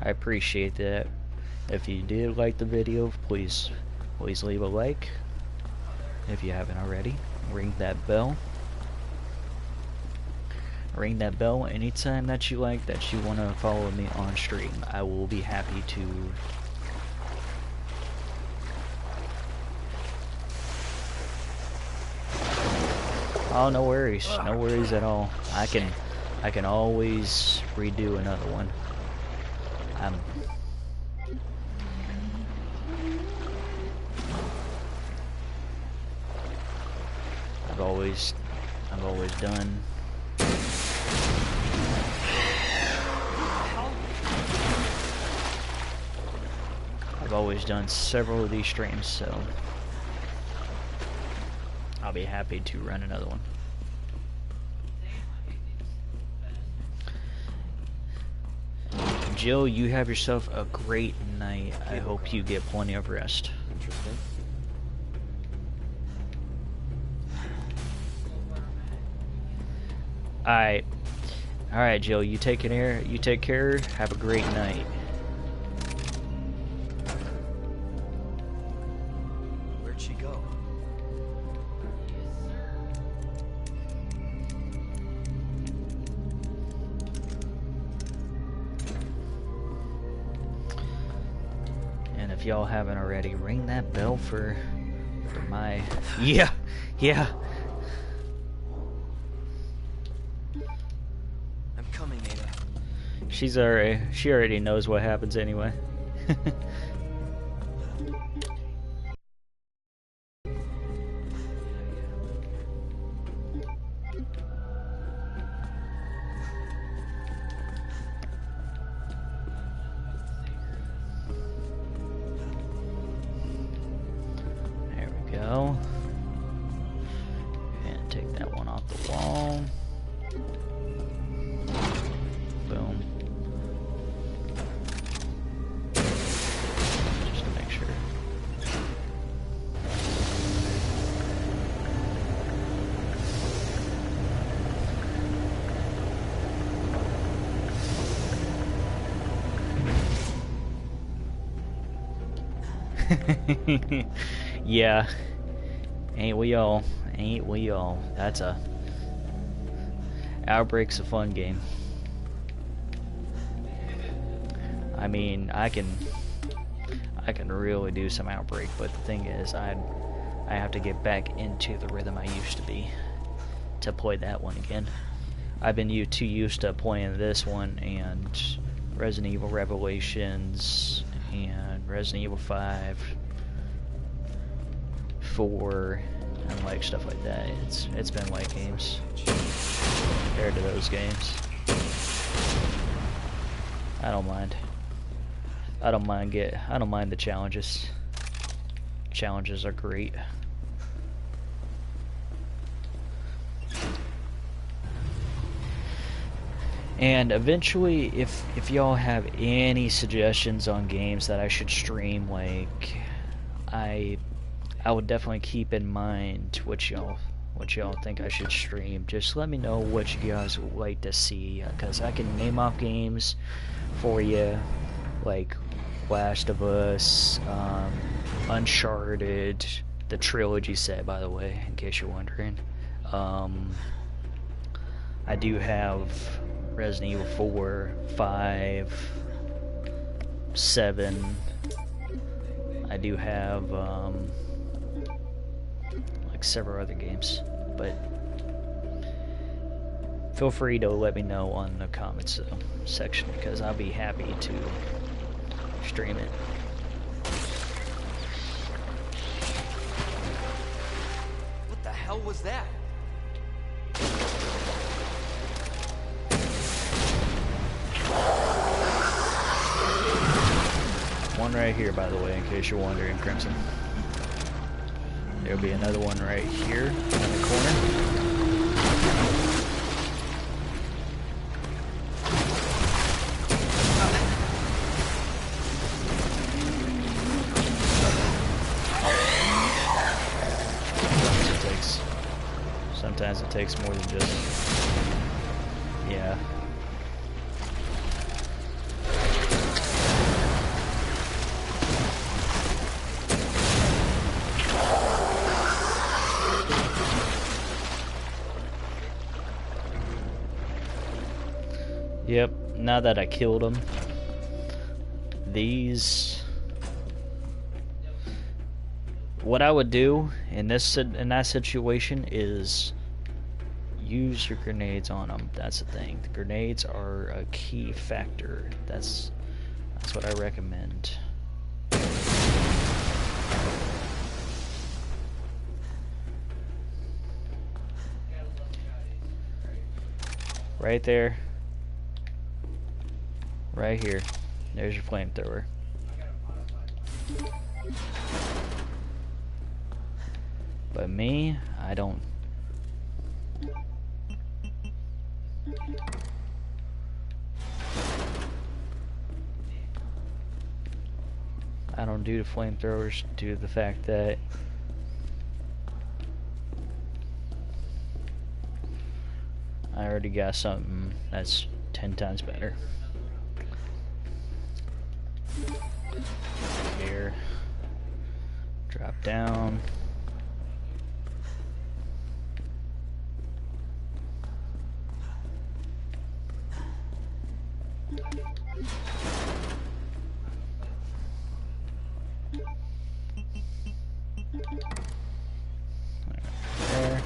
I appreciate that. If you did like the video, please leave a like. If you haven't already, ring that bell. Ring that bell anytime that you want to follow me on stream. I will be happy to. Oh, no worries at all. I can always redo another one. I've always done. I've always done several of these streams, so I'll be happy to run another one. Jill, you have yourself a great night. I hope you get plenty of rest. Interesting. Alright, Jill, you take care. Have a great night. Where'd she go? And if y'all haven't already, ring that bell for my... Yeah! I'm coming, Ada. She already knows what happens anyway. There we go. And take that one off the wall. Boom. Just to make sure. Yeah. Ain't we all? That's a... Outbreak's a fun game. I mean, I can really do some Outbreak, but the thing is, I have to get back into the rhythm I used to be to play that one again. I've been too used to playing this one and Resident Evil Revelations and Resident Evil 5, 4, and like stuff like that. It's been light games compared to those games. I don't mind. I don't mind the challenges. Challenges are great. And eventually, if y'all have any suggestions on games that I should stream, like I would definitely keep in mind what y'all think I should stream. Just let me know what you guys would like to see, because I can name off games for you, like Last of Us, Uncharted, the trilogy set, by the way, in case you're wondering. I do have Resident Evil 4, 5, 7. I do have like several other games, but feel free to let me know on the comments section, because I'll be happy to stream it. What the hell was that? One right here, by the way, in case you're wondering, Crimson. There'll be another one right here in the corner. Sometimes it takes more than just, yeah. Yep, now that I killed him, what I would do in that situation is use your grenades on them. That's the thing. The grenades are a key factor. That's what I recommend. Right there. Right here. There's your flamethrower. But me, I don't. I don't do the flamethrowers due to the fact that I already got something that's 10 times better. Here. Drop down. There.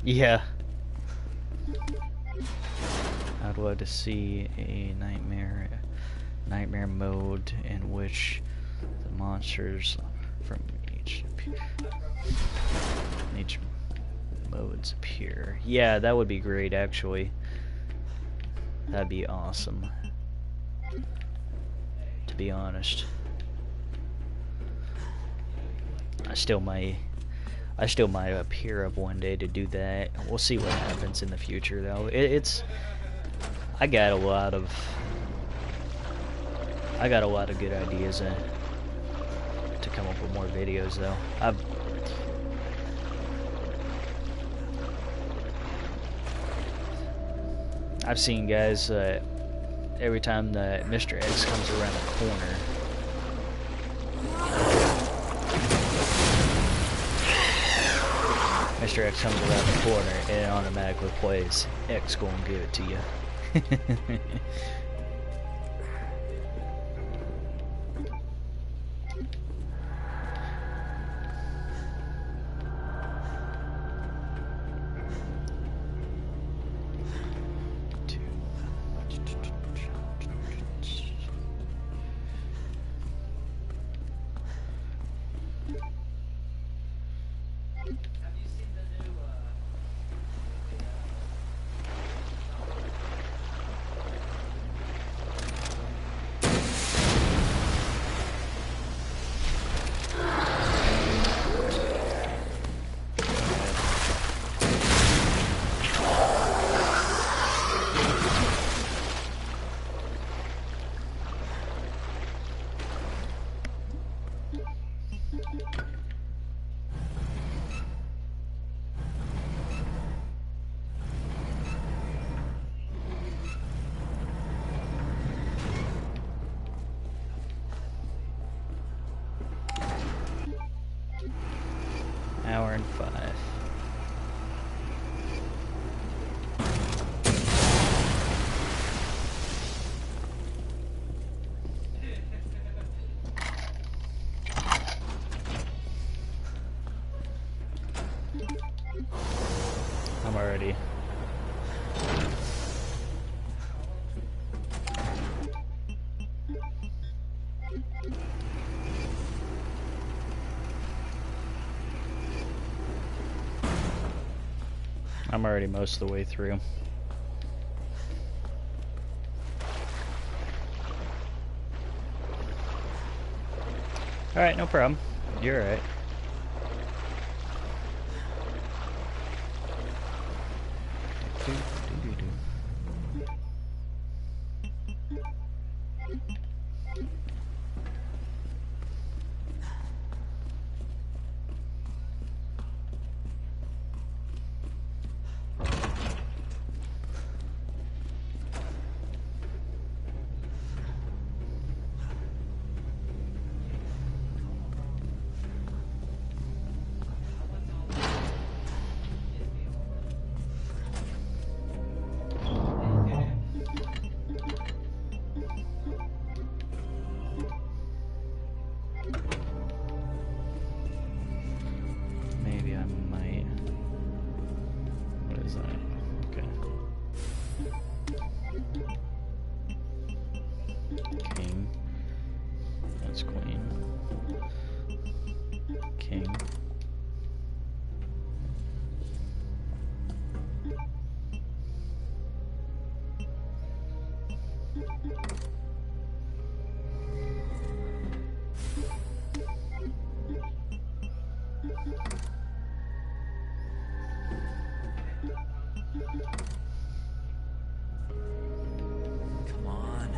Yeah. I'd love to see a nightmare mode in which the monsters from each modes appear. Yeah, that would be great, actually. That'd be awesome, to be honest. I still might appear up one day to do that. We'll see what happens in the future, though. I got a lot of good ideas to come up with more videos, though. I've seen guys every time that Mr. X comes around the corner. Mr. X comes around the corner and it automatically plays X gonna give it to you. Hour and 5. I'm already. I'm already most of the way through. Alright, no problem. You're alright. Maybe I might. What is that? Okay. King. That's queen. King. Come on.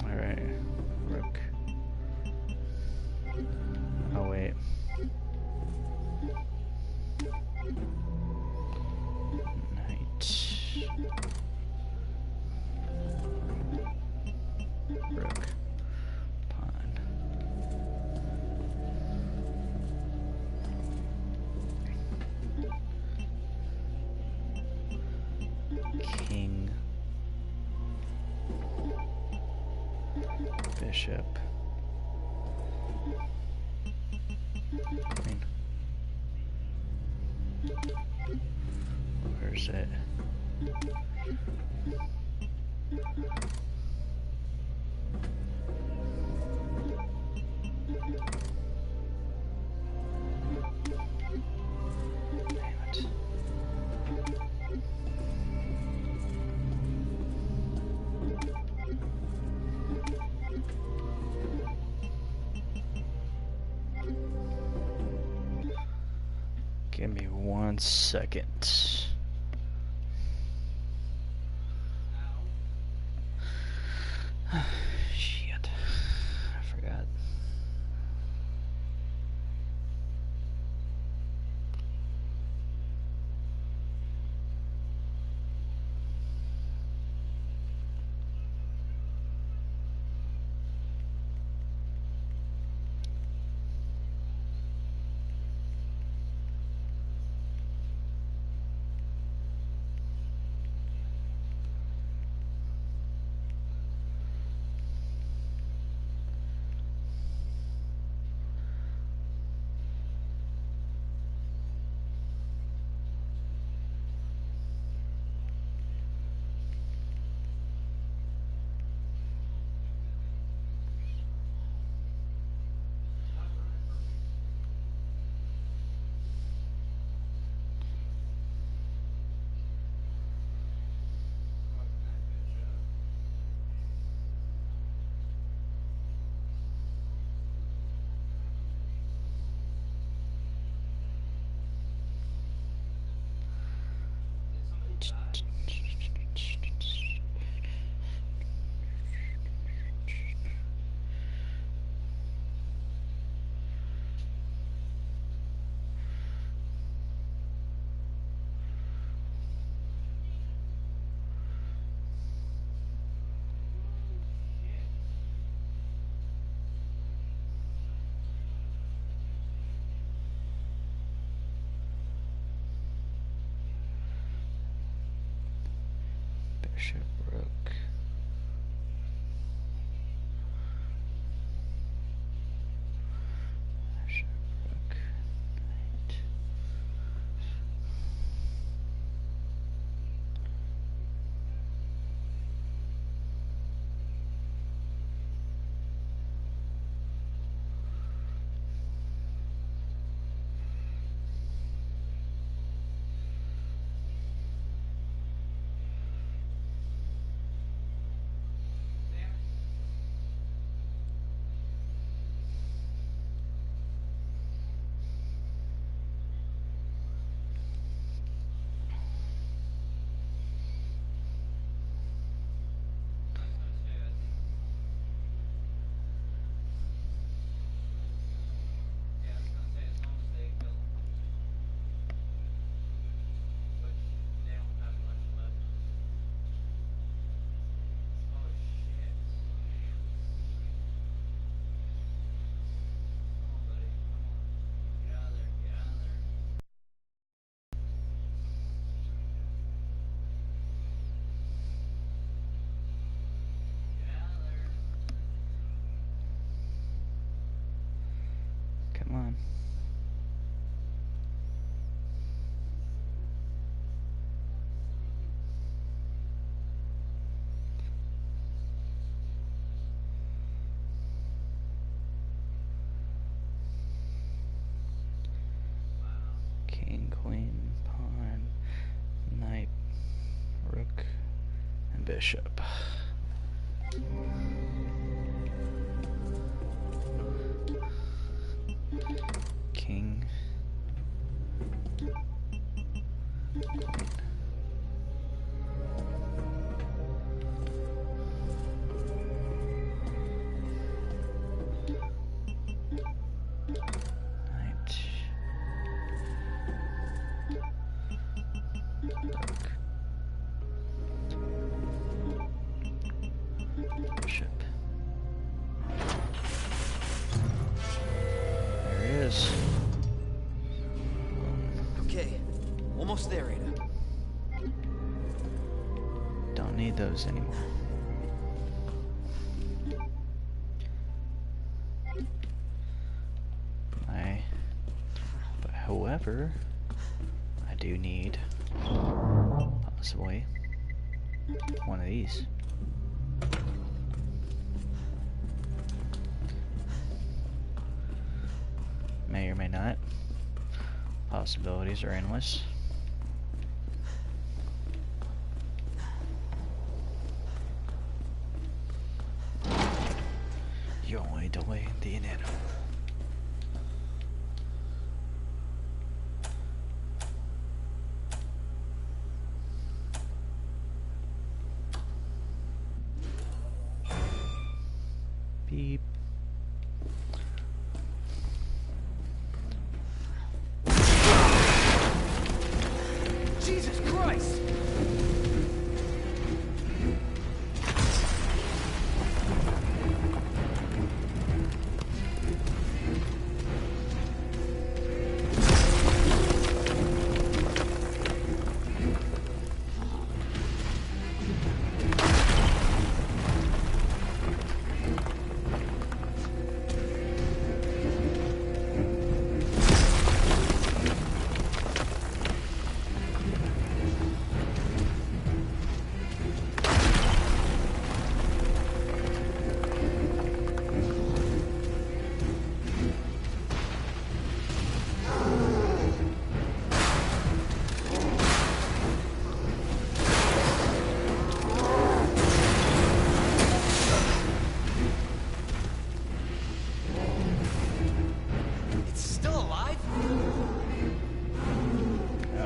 Alright. Rook. Oh, wait. Knight. Rook. Pawn. King. Bishop. Queen. Where's it? Damn it. Give me 1 second. Shit. I forgot. Bishop, rook. Bishop, rook, knight. Come on. King, queen, pawn, knight, rook, and bishop. King, queen. Knight, rook, bishop. There he is. Okay, almost there, Ada. Don't need those anymore. But however, I do need possibly one of these. May or may not. Possibilities are endless. Yo estoy dinero.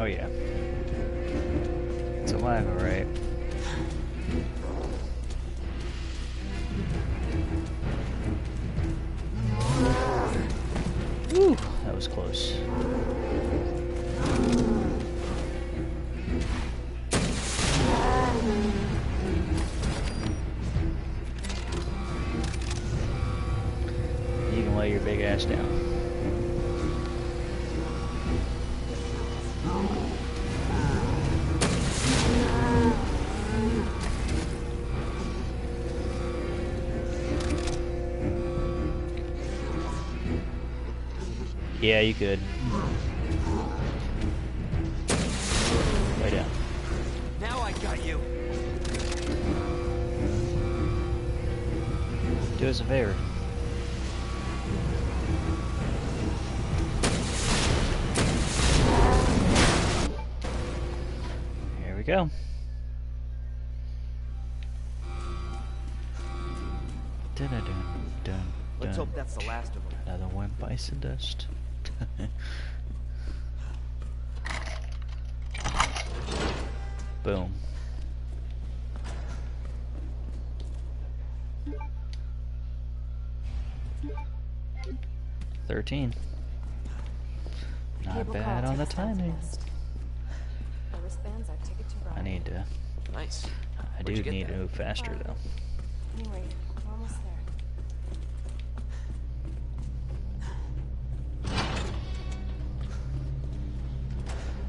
yeah. It's alive, alright. Woo! That was close. You can lay your big ass down. Yeah, you could. Lay down. Now I got you. Do us a favor. Here we go. Dun dun dun dun. Let's hope that's the last of them. Another one bites the dust. Boom. $13. Not Cable bad car on the takes time to timing. nest. The wristbands are ticket to ride. I need to. Nice. I Where'd do you get need that? to move faster though. Anyway, we're almost there.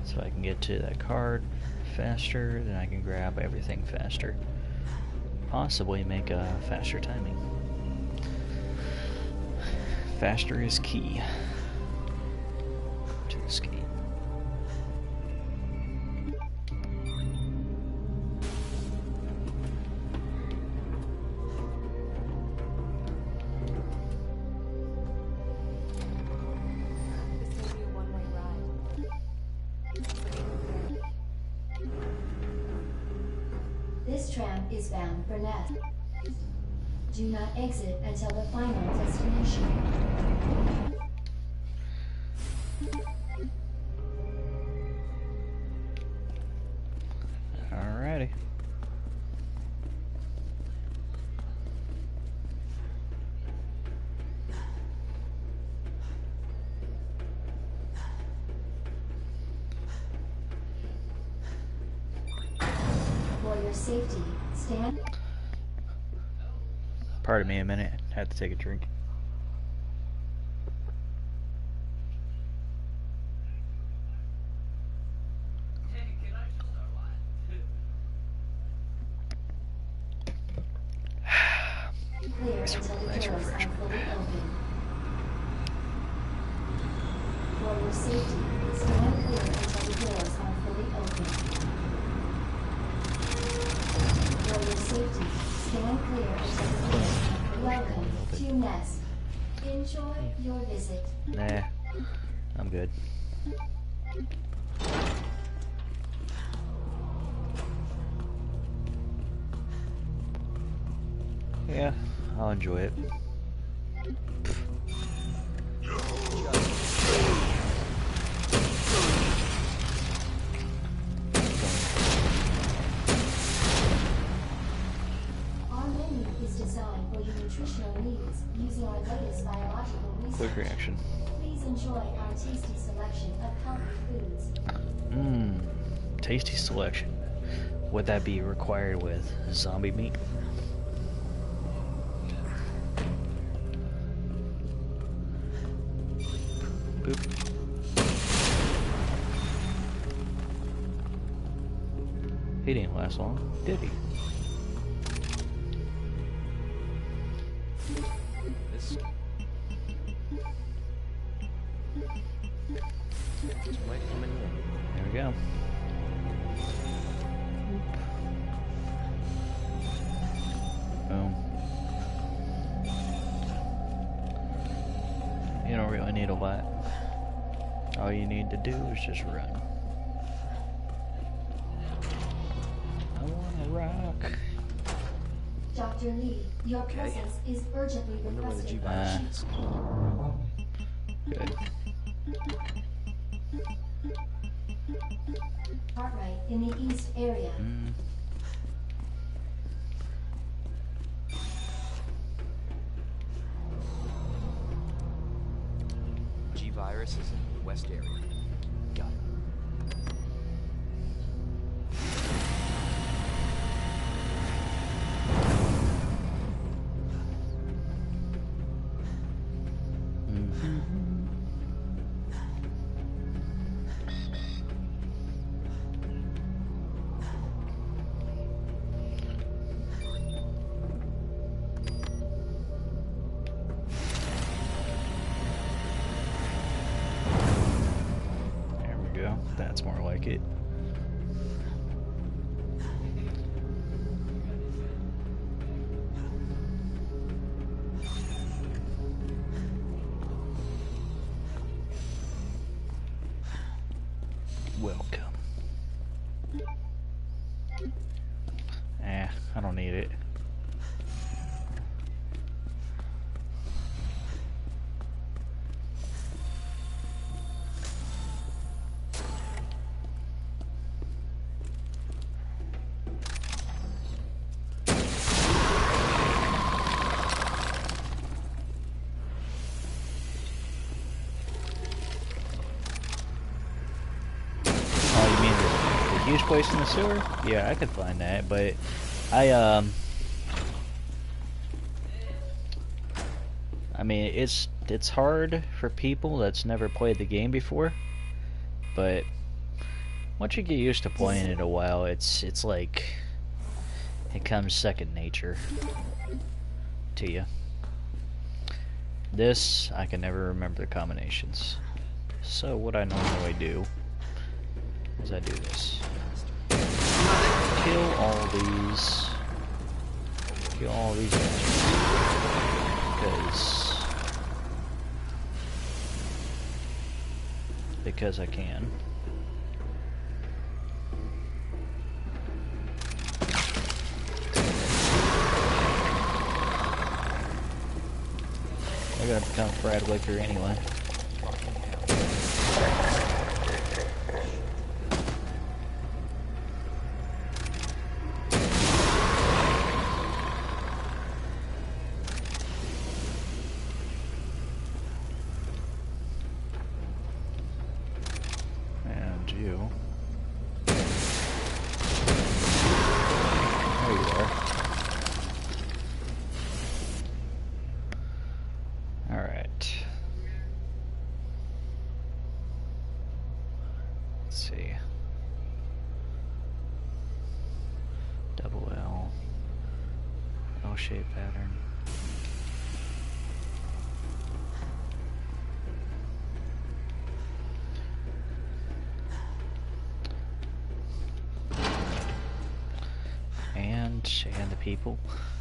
So I can get to that card faster, then I can grab everything faster. Possibly make a faster timing. Faster is key to this game. This may be a one-way ride. This tram is bound for Nest. Do not exit until the final destination. Alrighty. For your safety, stand. Pardon me a minute. I had to take a drink. Clear until the Nice doors are refreshment. fully open. For your safety, stand clear until the doors are fully open. For your safety, stand clear until the doors are fully welcome to Nest. Enjoy your visit. Nah, I'm good. Yeah, I'll enjoy it. Our menu is designed for your nutritional needs using our latest biological Quick research. reaction. Please enjoy our tasty selection of healthy foods. Mmm, tasty selection. Would that be required with zombie meat? Boop. He didn't last long, did he? This might come in handy. There we go. Boom. You don't really need a lot. All you need to do is just run. I wanna rock. Dr. Lee, your presence is urgently Wonder where the requested. G-Virus is. Good. Cartwright in the east area. G-Virus is in the west area. Got it. There we go. That's more like it. Welcome. I don't need it. Oh, you mean the huge place in the sewer? Yeah, I could find that, but I mean, it's hard for people that's never played the game before, but once you get used to playing it a while, it's like it comes second nature to you. This, I can never remember the combinations. So what I normally do is I do this. Kill all these because I can. They're gonna become Brad Wicker anyway. And you. There you are. Alright. Let's see. Double L. L-shaped pattern.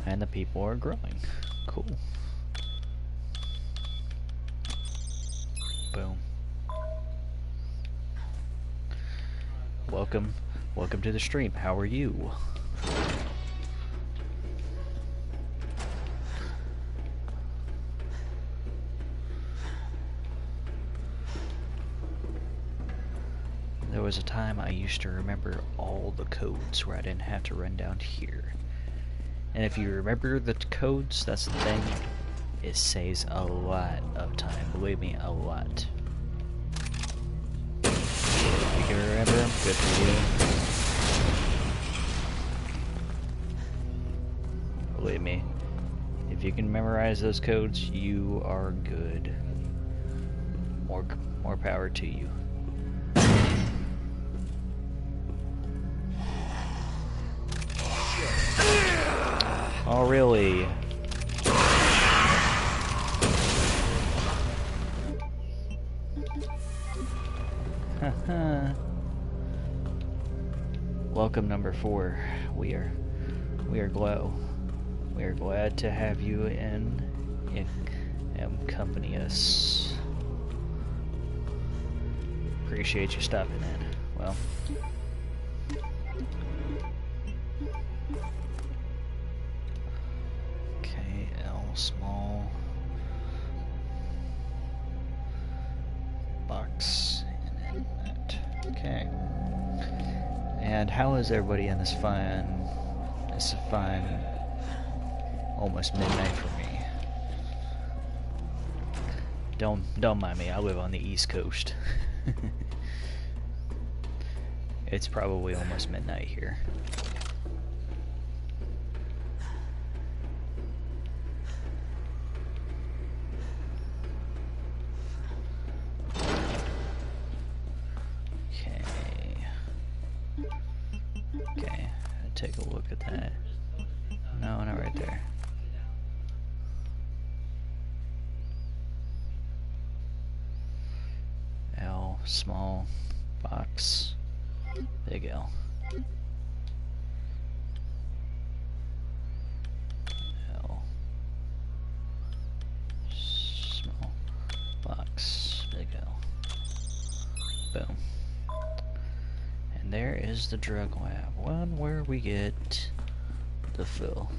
And the people are growing. Cool. Boom. Welcome to the stream. How are you? There was a time I used to remember all the codes where I didn't have to run down here. And if you remember the codes, that's the thing, it saves a lot of time. Believe me, a lot. If you can remember them, good for you. Believe me, if you can memorize those codes, you are good. More power to you. Oh, really? Welcome, number 4. We are glad to have you in accompany us. Appreciate you stopping in. Well. Small box and then that. Okay. And how is everybody in this fine, almost midnight for me? Don't mind me, I live on the East Coast. It's probably almost midnight here. Okay, take a look at that. No, not right there. L, small, box, big L. L, small, box, big L. Boom. And there is the drug lab, one where we get the fill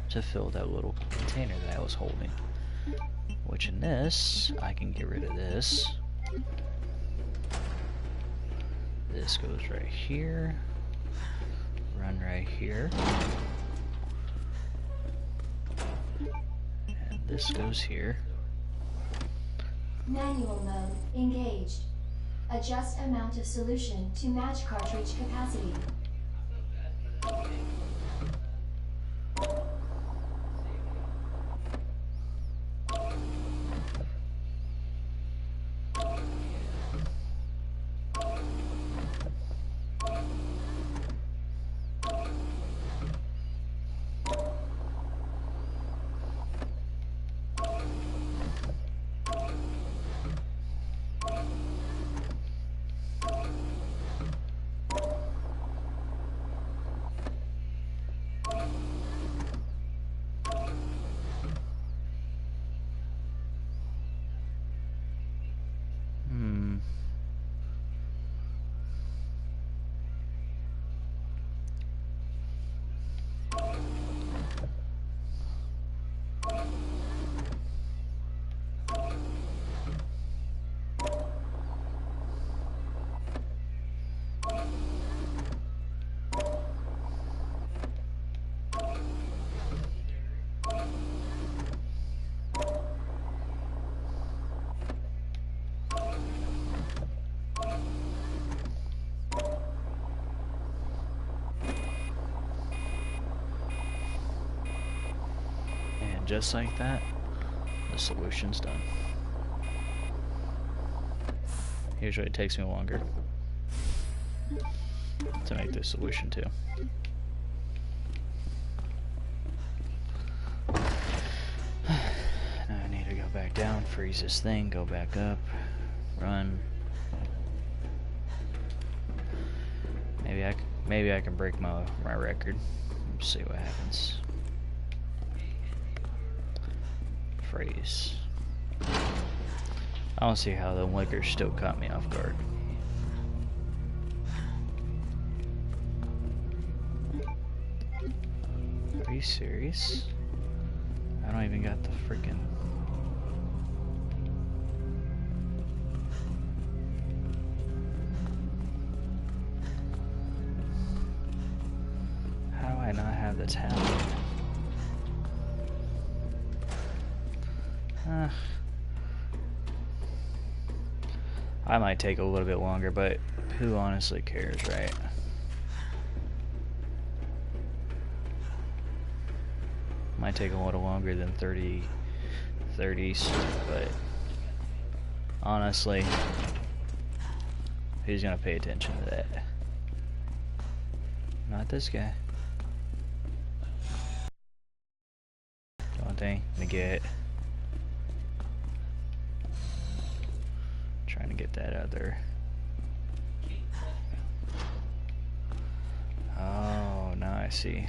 to fill that little container that I was holding. Which in this, I can get rid of this. This goes right here. Run right here. And this goes here. Manual mode engaged. Adjust amount of solution to match cartridge capacity. Just like that, the solution's done. Usually it takes me longer to make the solution too. Now I need to go back down, freeze this thing, go back up, run. Maybe I can break my record. Let's see what happens. Freeze. I don't see how the liquor still caught me off guard. Are you serious? I don't even got the freaking... How do I not have the tablet? I might take a little bit longer, but who honestly cares, right? Might take a little longer than 30s, but honestly, who's gonna pay attention to that? Not this guy. Don't they? Negate. Trying to get that other. Oh, now I see.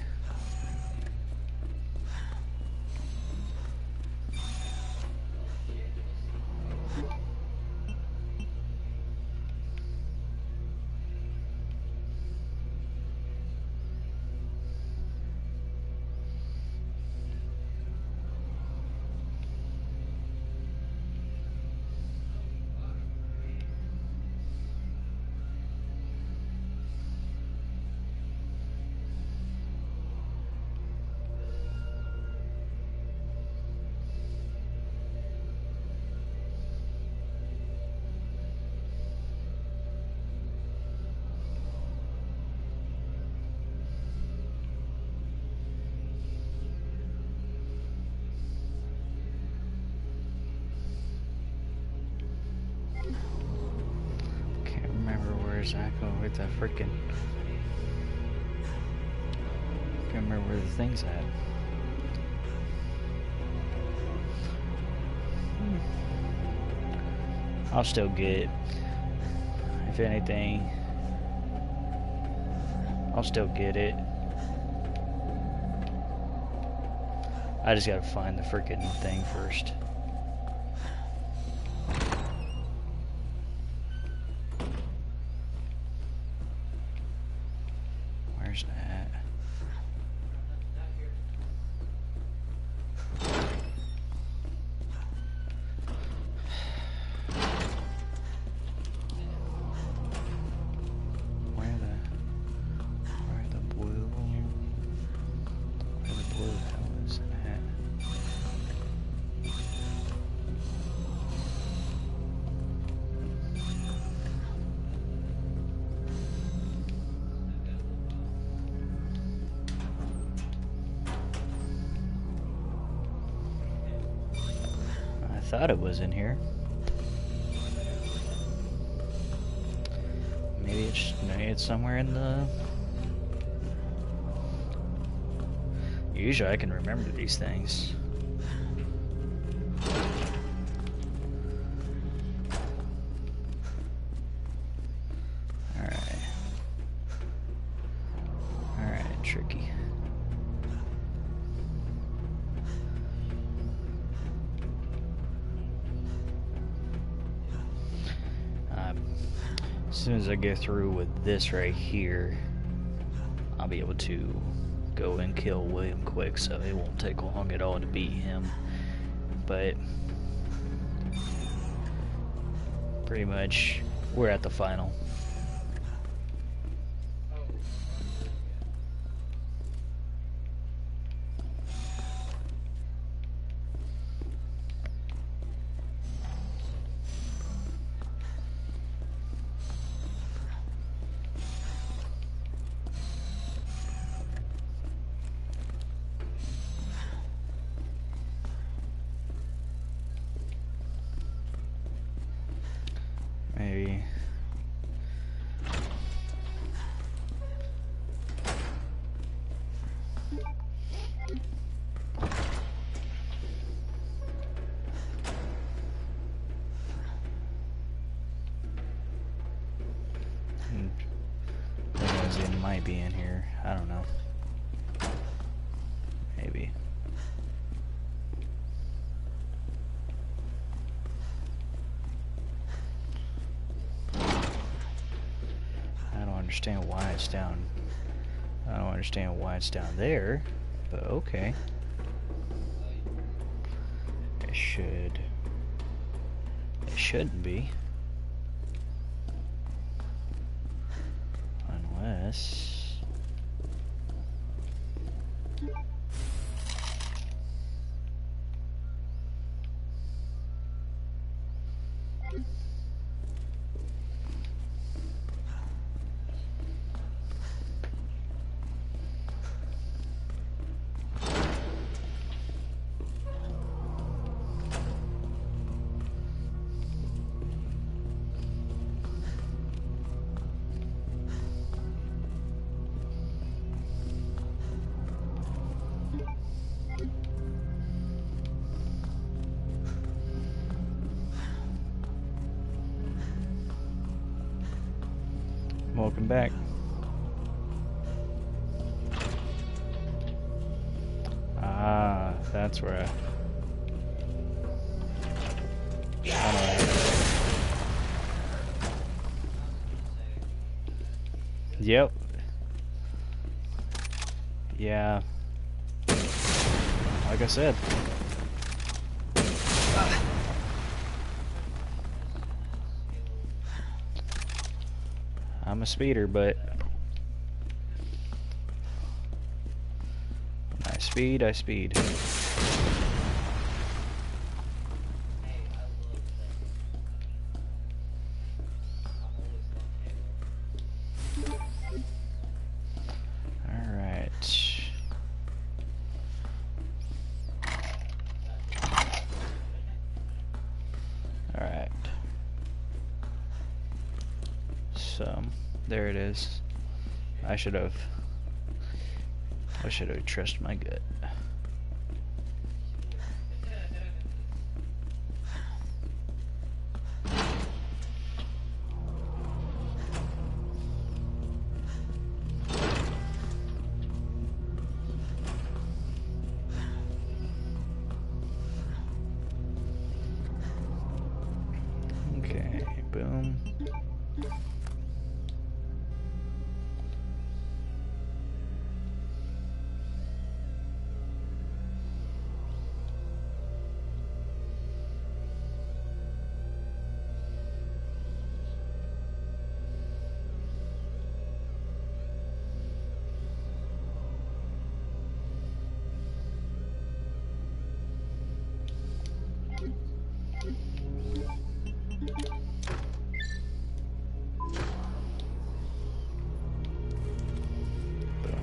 Where's that go? Where's that freaking... Can't remember where the thing's at. I'll still get, if anything, I'll still get it. I just gotta find the freaking thing first. Where's that? I thought it was in here. Maybe it's somewhere in the... Usually I can remember these things. Alright, tricky. As soon as I get through with this right here, I'll be able to go and kill William quick, so it won't take long at all to beat him. But pretty much we're at the final. Maybe. It might be in here. I don't know. Maybe. Understand why it's down. I don't understand why it's down there, but okay. It shouldn't be. Unless... Welcome back. Ah, that's where I Yep. Yeah. Like I said. I'm a speeder, but when I speed. Alright. So There it is. I should have trusted my gut. Okay, boom. Boom.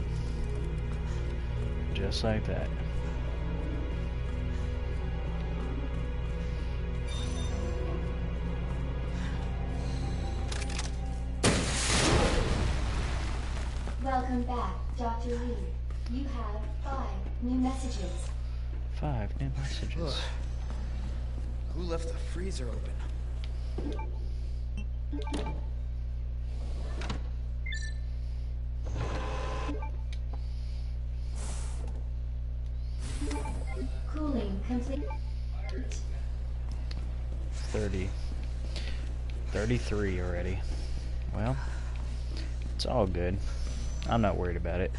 Just like that. Welcome back, Dr. Lee. You have 5 new messages. 5 new messages. Who left the freezer open? Cooling complete. 30. 33 already. Well, it's all good. I'm not worried about it.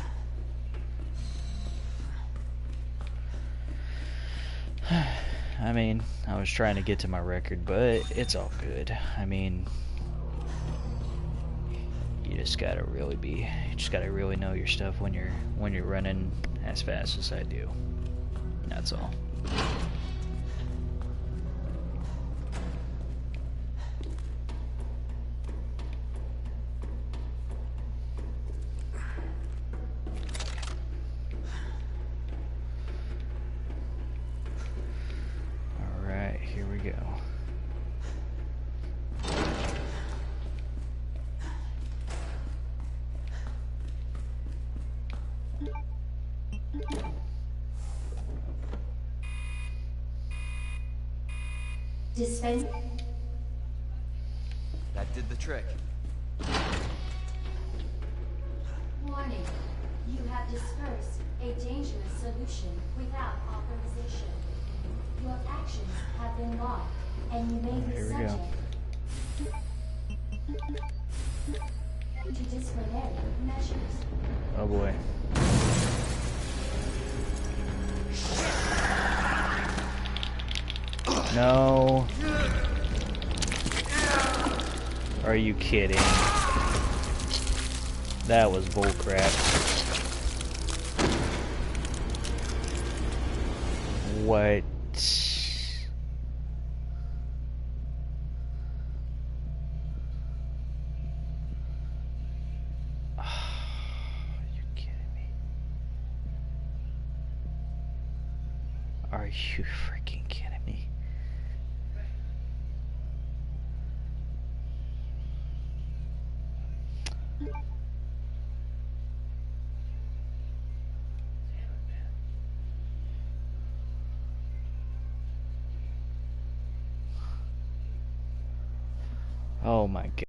I mean, I was trying to get to my record, but it's all good. I mean, you just gotta really know your stuff when you're running as fast as I do. That's all. Alright, here we go. Dispense. That did the trick. Warning. You have dispersed a dangerous solution without authorization. Your actions have been logged, and you may be Here we go. subject to disciplinary measures. Oh boy. No. Are you kidding? That was bullcrap. What? Are you freaking kidding me? Oh my god.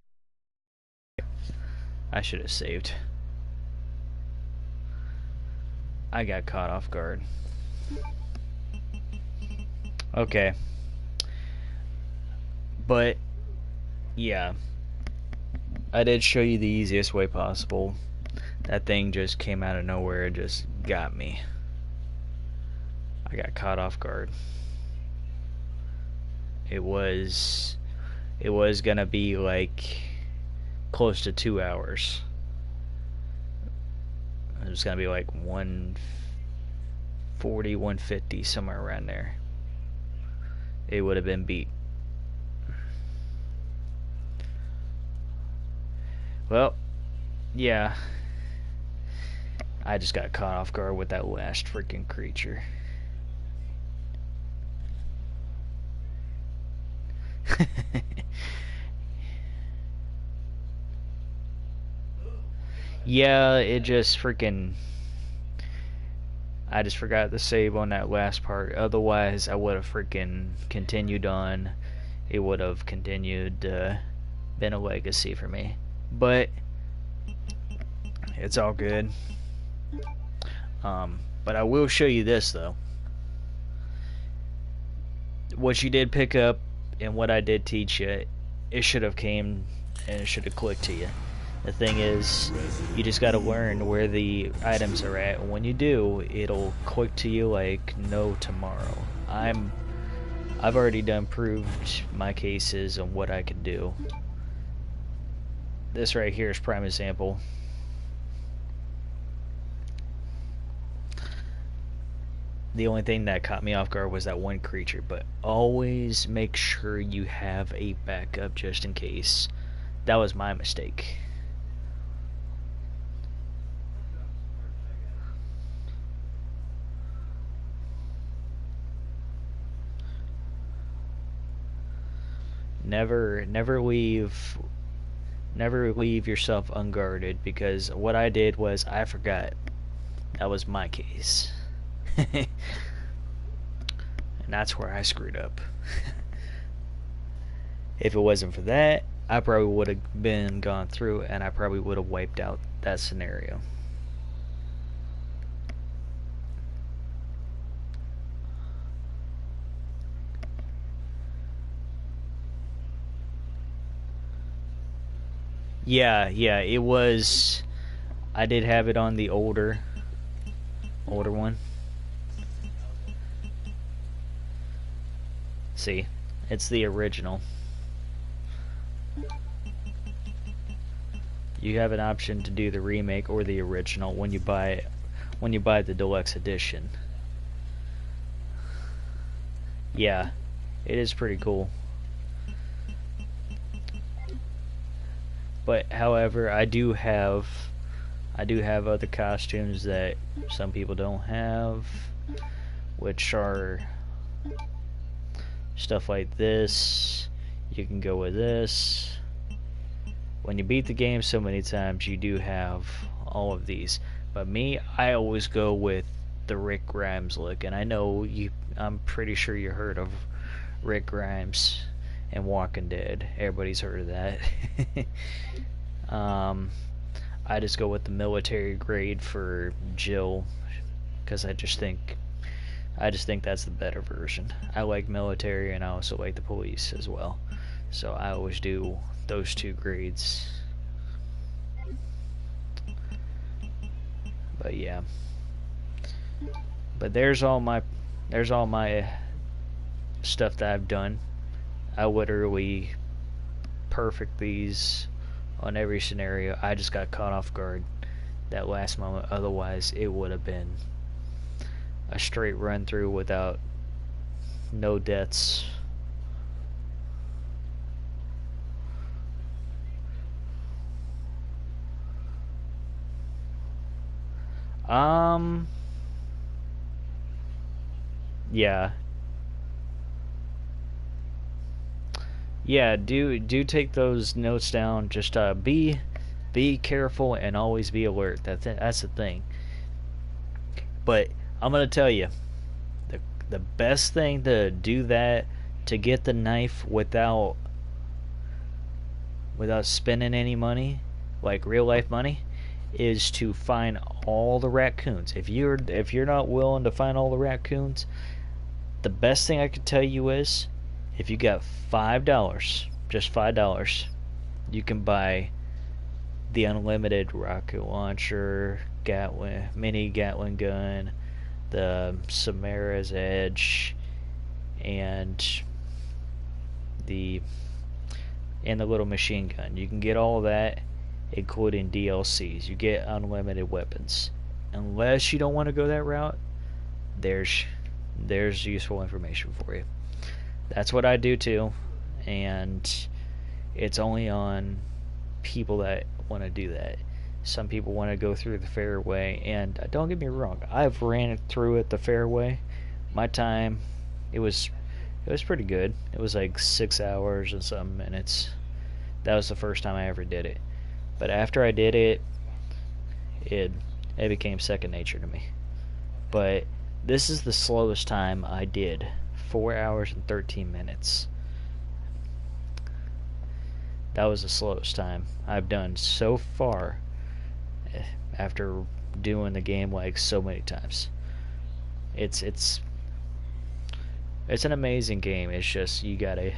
I should have saved. I got caught off guard. Okay. But, yeah. I did show you the easiest way possible. That thing just came out of nowhere and just got me. I got caught off guard. It was gonna be like close to 2 hours. It was gonna be like 140, 150, somewhere around there. It would have been beat. Well, yeah. I just got caught off guard with that last freaking creature. Yeah, it just freaking... I just forgot to save on that last part. Otherwise, I would have freaking continued on. It would have continued, been a legacy for me. But it's all good. But I will show you this, though. What you did pick up and what I did teach you, it should have came and it should have clicked to you. The thing is, you just gotta learn where the items are at, and when you do, it'll click to you like no tomorrow. I've already done proved my cases on what I can do. This right here is prime example. The only thing that caught me off guard was that one creature, but always make sure you have a backup just in case. That was my mistake. Never leave yourself unguarded, because what I did was I forgot. That was my case. And that's where I screwed up. If it wasn't for that, I probably would have been gone through and I probably would have wiped out that scenario. Yeah, it was... I did have it on the older one. See, it's the original. You have an option to do the remake or the original when you buy the deluxe edition. Yeah, it is pretty cool. But however, I do have other costumes that some people don't have, which are stuff like this. You can go with this. When you beat the game so many times, you do have all of these. But me, I always go with the Rick Grimes look, and I know I'm pretty sure you heard of Rick Grimes and Walking Dead. Everybody's heard of that. I just go with the military grade for Jill, because I just think that's the better version. I like military and I also like the police as well, so I always do those two grades. But yeah, but there's all my stuff that I've done. I literally perfect these on every scenario. I just got caught off guard that last moment, otherwise it would have been a straight run through without no deaths. Yeah, do take those notes down. Just be careful and always be alert. That's the thing. But I'm gonna tell you, the best thing to do that, to get the knife without spending any money, like real life money, is to find all the raccoons. If you're not willing to find all the raccoons, the best thing I could tell you is, if you got $5, just $5, you can buy the unlimited rocket launcher, mini Gatling gun, the Samara's Edge, and the little machine gun. You can get all that, including DLCs. You get unlimited weapons. Unless you don't want to go that route, there's useful information for you. That's what I do too, and it's only on people that want to do that. Some people want to go through the fair way, and don't get me wrong, I've ran through it the fair way. My time, it was pretty good. It was like 6 hours and some minutes. That was the first time I ever did it. But after I did it, it became second nature to me. But this is the slowest time I did. 4 hours and 13 minutes. That was the slowest time I've done so far after doing the game like so many times. It's an amazing game. It's just you gotta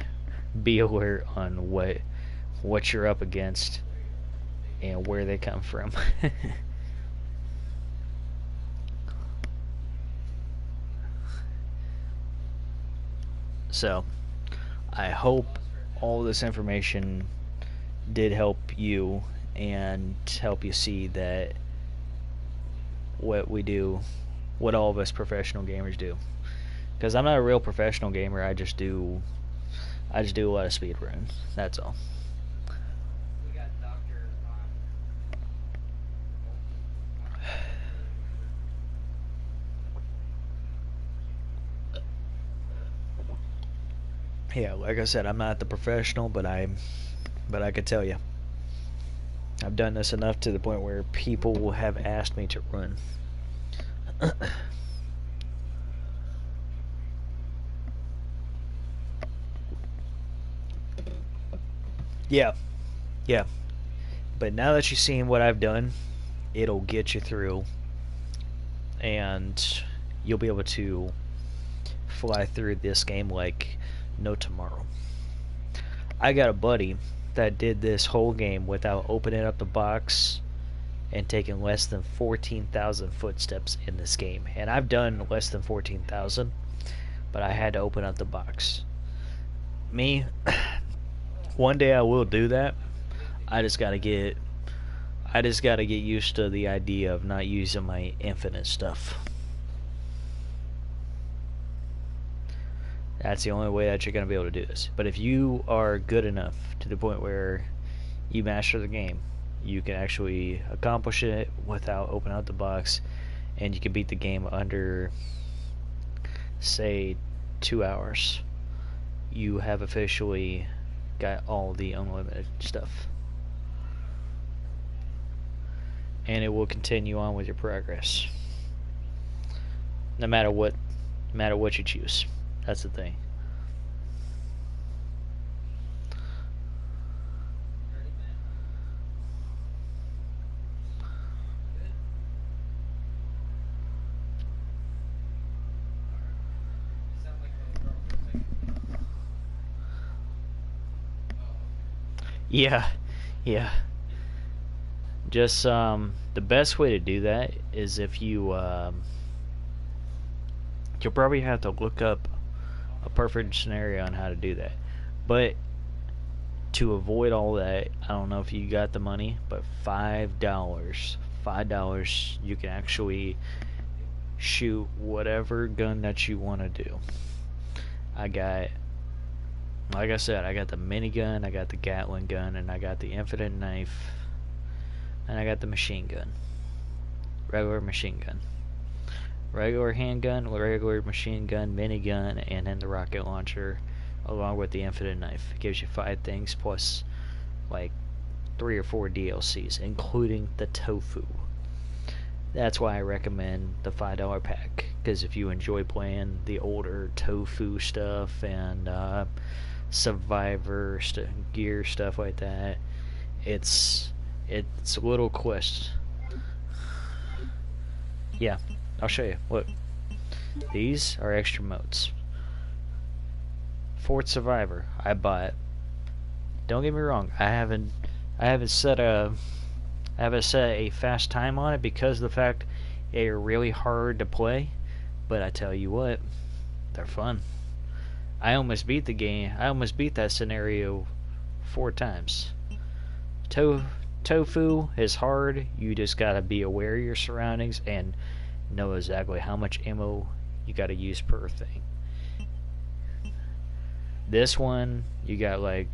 be aware on what you're up against and where they come from. So, I hope all this information did help you and help you see that what we do, what all of us professional gamers do. Because I'm not a real professional gamer. I just do a lot of speedrun. That's all. Yeah, like I said, I'm not the professional, but I could tell you, I've done this enough to the point where people will have asked me to run. Yeah, yeah. But now that you've seen what I've done, it'll get you through, and you'll be able to fly through this game like no tomorrow. I got a buddy that did this whole game without opening up the box and taking less than 14,000 footsteps in this game. And I've done less than 14,000, but I had to open up the box. Me, one day I will do that. I just gotta get used to the idea of not using my infinite stuff. That's the only way that you're going to be able to do this. But if you are good enough to the point where you master the game, you can actually accomplish it without opening out the box, and you can beat the game under, say, 2 hours. You have officially got all the unlimited stuff. And it will continue on with your progress. No matter what you choose. That's the thing. Yeah, yeah. Just the best way to do that is if you you'll probably have to look up a perfect scenario on how to do that. But to avoid all that, I don't know if you got the money, but $5 you can actually shoot whatever gun that you want to do. Like I said, I got the minigun, I got the Gatling gun, and I got the infinite knife, and I got the machine gun. Regular machine gun. Regular handgun, regular machine gun, minigun, and then the rocket launcher, along with the infinite knife. It gives you 5 things plus like 3 or 4 DLCs, including the tofu. That's why I recommend the $5 pack, because if you enjoy playing the older tofu stuff and Survivor gear stuff like that, it's a little quest. Yeah. I'll show you. Look, these are extra modes. Fort Survivor, I bought. Don't get me wrong, I haven't set a fast time on it because of the fact they're really hard to play. But I tell you what, they're fun. I almost beat the game. I almost beat that scenario 4 times. Tofu is hard. You just gotta be aware of your surroundings and know exactly how much ammo you gotta use per thing. This one, you got like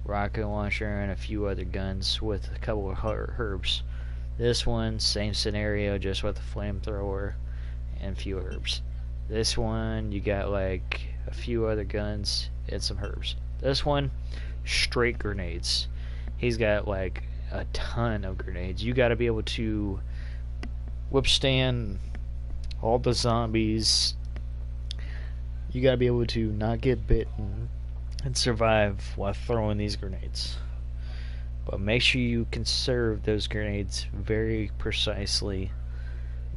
rocket launcher and a few other guns with a couple of herbs. This one, same scenario, just with a flamethrower and a few herbs. This one, you got like a few other guns and some herbs. This one, straight grenades. He's got like a ton of grenades. You got to be able to withstand all the zombies. You got to be able to not get bitten and survive while throwing these grenades. But make sure you conserve those grenades very precisely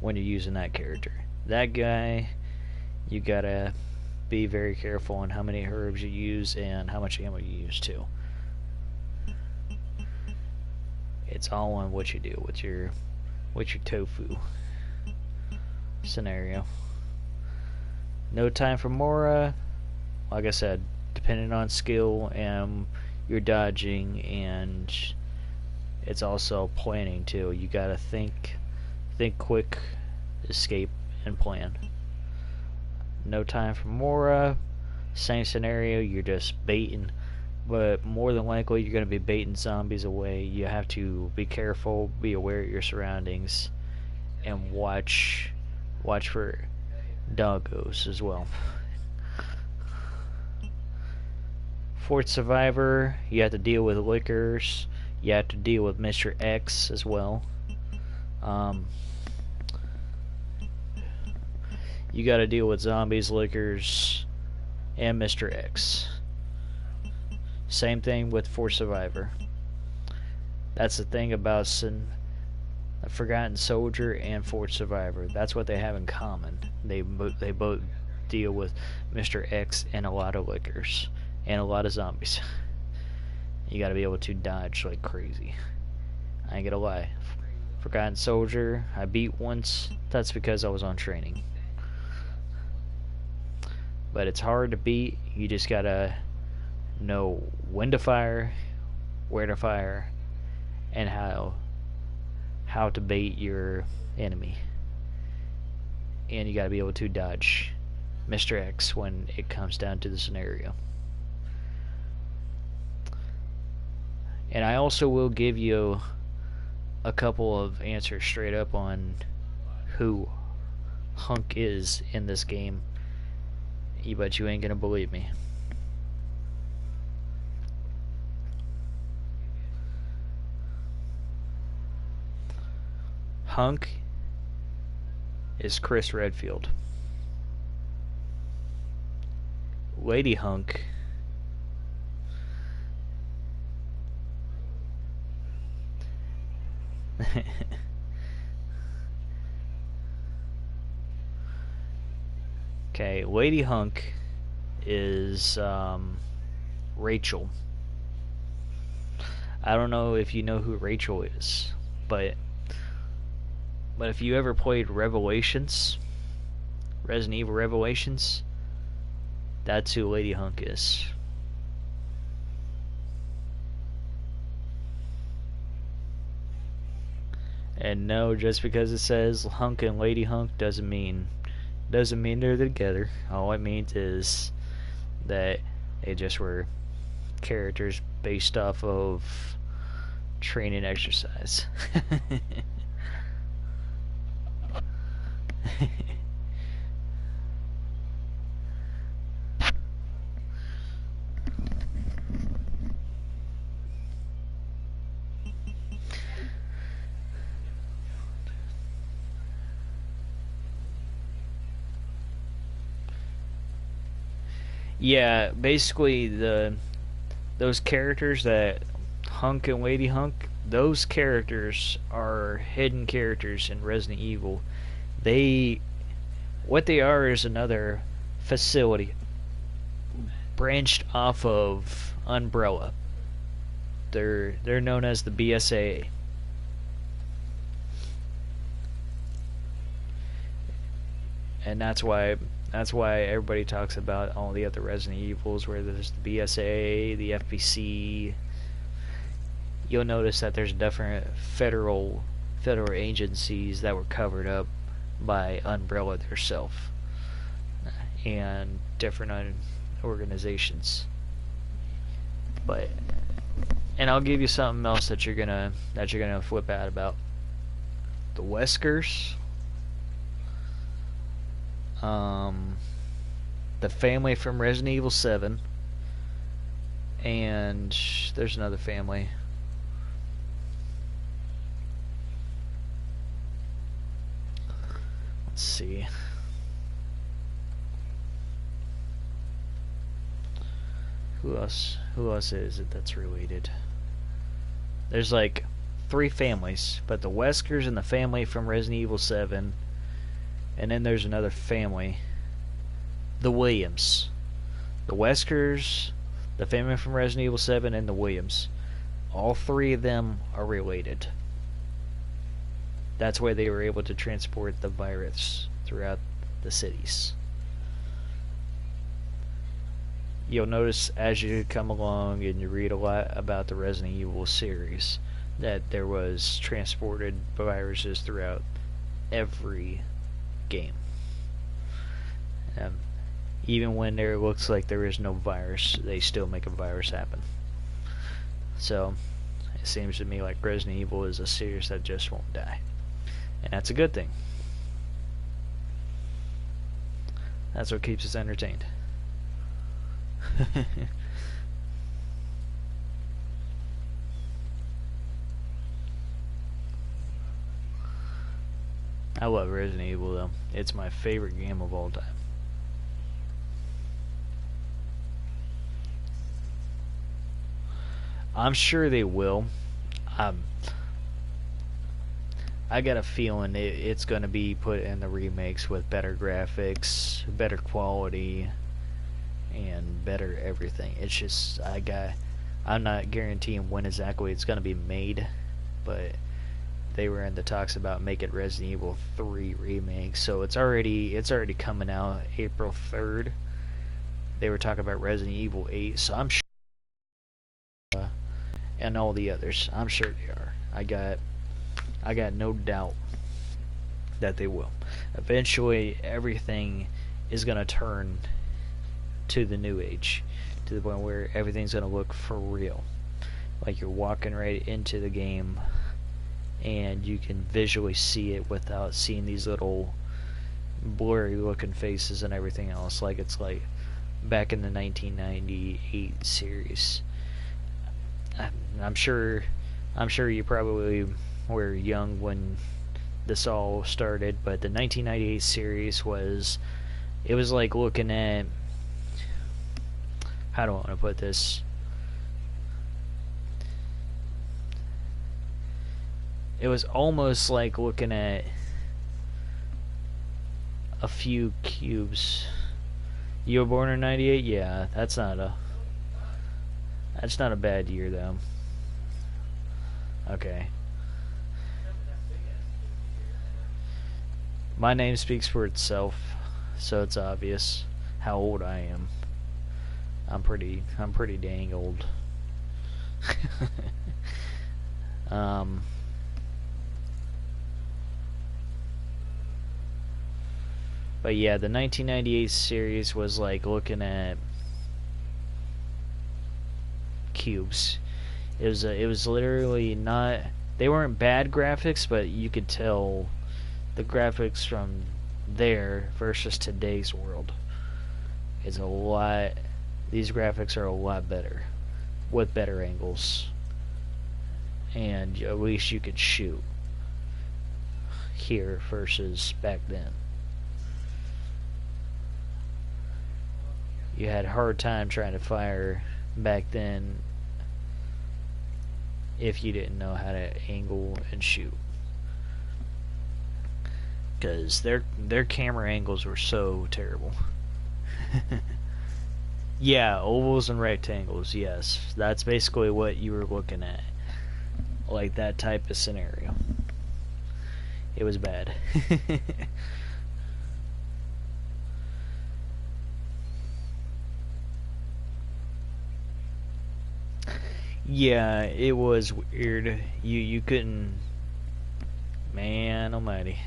when you're using that character. That guy, you gotta be very careful on how many herbs you use and how much ammo you use too. It's all on what you do with your tofu scenario. No time for Mora. Like I said, depending on skill and your dodging, and it's also planning too. You gotta think quick, escape, and plan. No time for Mora. Same scenario. You're just baiting, but more than likely you're gonna be baiting zombies away. You have to be careful, be aware of your surroundings, and watch for doggos as well. Fourth Survivor, you have to deal with lickers. You have to deal with Mr. X as well. You got to deal with zombies, lickers, and Mr. X. Same thing with Fourth Survivor. That's the thing about a Forgotten Soldier and Fourth Survivor. That's what they have in common. They both deal with Mr. X and a lot of lickers and a lot of zombies. You got to be able to dodge like crazy. I ain't gonna lie. Forgotten Soldier, I beat once. That's because I was on training. But it's hard to beat. You just gotta know when to fire, where to fire, and how to bait your enemy. And you gotta be able to dodge Mr. X when it comes down to the scenario. And I also will give you a couple of answers straight up on who Hunk is in this game. But you ain't gonna believe me. Hunk is Chris Redfield. Lady Hunk okay, Lady Hunk is Rachel. I don't know if you know who Rachel is, but if you ever played Revelations, Resident Evil Revelations, that's who Lady Hunk is. And no, just because it says Hunk and Lady Hunk doesn't mean they're together. All it means is that they just were characters based off of training exercise. Yeah, basically those characters that Hunk and Lady Hunk, those characters are hidden characters in Resident Evil. What they are is another facility branched off of Umbrella. They're known as the BSAA. And that's why everybody talks about all the other Resident Evils, where there's the BSAA, the FBC. You'll notice that there's different federal agencies that were covered up by Umbrella themselves, and different organizations. And I'll give you something else that you're gonna flip out about. The Weskers, the family from Resident Evil 7, and there's another family. let's see. Who else is it that's related? There's like 3 families, but the Weskers and the family from Resident Evil 7, and then there's another family, the Williams. The Weskers, the family from Resident Evil 7, and the Williams. All 3 of them are related. That's why they were able to transport the virus throughout the cities. You'll notice as you come along and you read a lot about the Resident Evil series that there was transported viruses throughout every game. Even when there looks like there is no virus, they still make a virus happen. So it seems to me like Resident Evil is a series that just won't die. And that's a good thing. That's what keeps us entertained. I love Resident Evil though. It's my favorite game of all time. I'm sure they will. I got a feeling it's going to be put in the remakes with better graphics, better quality, and better everything. It's just I'm not guaranteeing when exactly it's going to be made, but they were in the talks about making Resident Evil 3 remake, so it's already coming out April 3rd. They were talking about Resident Evil 8, so I'm sure, and all the others, I'm sure they are. I got no doubt that they will. Eventually, everything is going to turn to the new age, to the point where everything's going to look for real. Like you're walking right into the game and you can visually see it without seeing these little blurry looking faces and everything else, like it's like back in the 1998 series. I'm sure you probably were young when this all started, but the 1998 series was like looking at, how do I want to put this? It was almost like looking at a few cubes. You were born in 98? Yeah, that's not a bad year though. Okay. My name speaks for itself, so it's obvious how old I am. I'm pretty dang old. But yeah, the 1998 series was like looking at cubes. It was literally not, they weren't bad graphics, but you could tell the graphics from there versus today's world is a lot, these graphics are a lot better with better angles, and at least you could shoot here versus back then. You had a hard time trying to fire back then if you didn't know how to angle and shoot, because their camera angles were so terrible. Yeah, ovals and rectangles, yes, that's basically what you were looking at, like that type of scenario. It was bad. Yeah, it was weird. You couldn't, man almighty.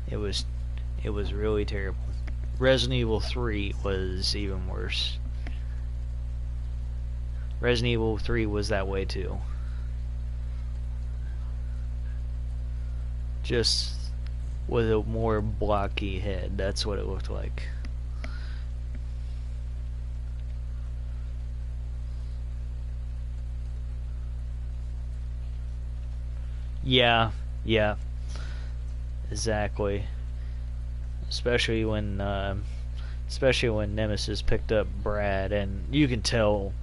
It was really terrible. Resident Evil 3 was even worse. Resident Evil 3 was that way too. Just with a more blocky head, that's what it looked like. Yeah, exactly. especially when Nemesis picked up Brad, and you can tell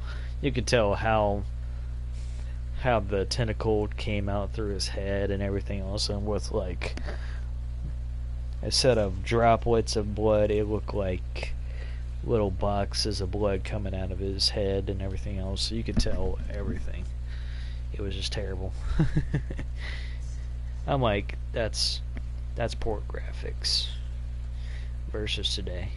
how the tentacle came out through his head and everything else, and with like a set of droplets of blood, it looked like little boxes of blood coming out of his head and everything else. So you could tell everything. It was just terrible. I'm like, that's poor graphics versus today.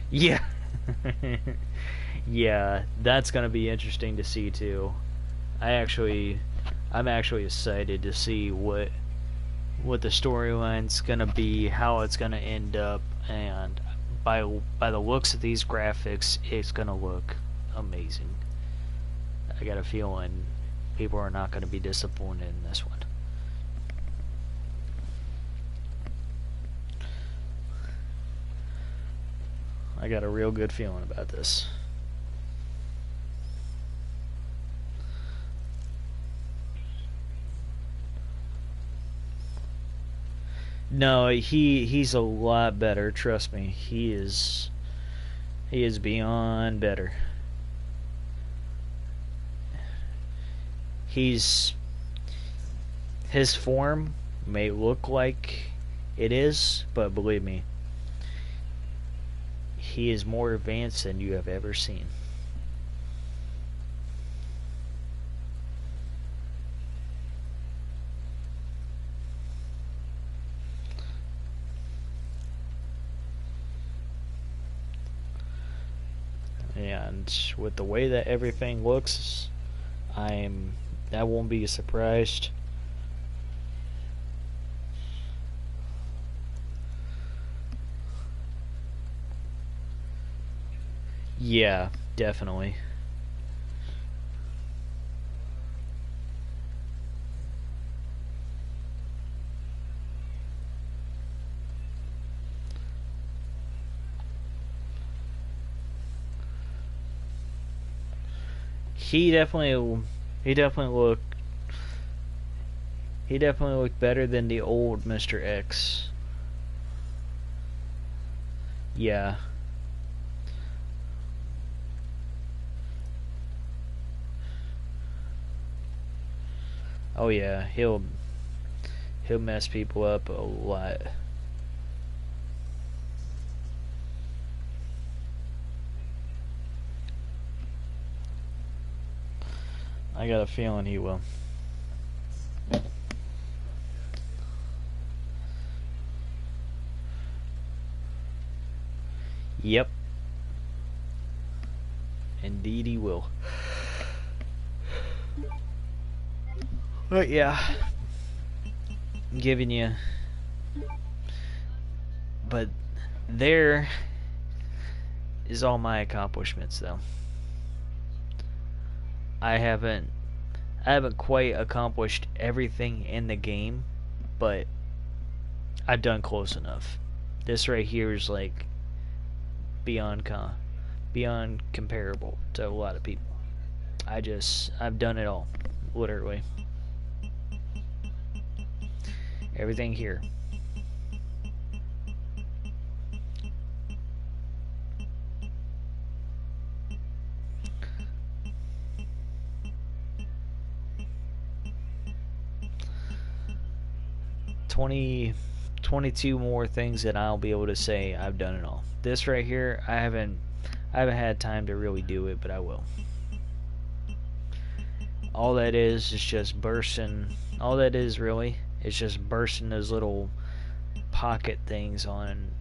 Yeah. Yeah, that's gonna be interesting to see too. I'm actually excited to see what the storyline's gonna be, how it's gonna end up, and by the looks of these graphics, it's gonna look amazing. I got a feeling people are not gonna be disappointed in this one. I got a real good feeling about this. No, he's a lot better, trust me. He is beyond better. His form may look like it is, but believe me, he is more advanced than you have ever seen. And with the way that everything looks, I won't be surprised. Yeah, definitely. He definitely looked better than the old Mr. X. Yeah. Oh yeah, he'll mess people up a lot. I got a feeling he will. Yep. Indeed he will. But yeah, giving you. But there is all my accomplishments, though. I haven't quite accomplished everything in the game, but I've done close enough. This right here is like beyond comparable to a lot of people. I've done it all, literally. Everything here. $22 more things that I'll be able to say I've done it all. This right here, I haven't had time to really do it, but I will. All that is just bursting. All that is really is just bursting those little pocket things on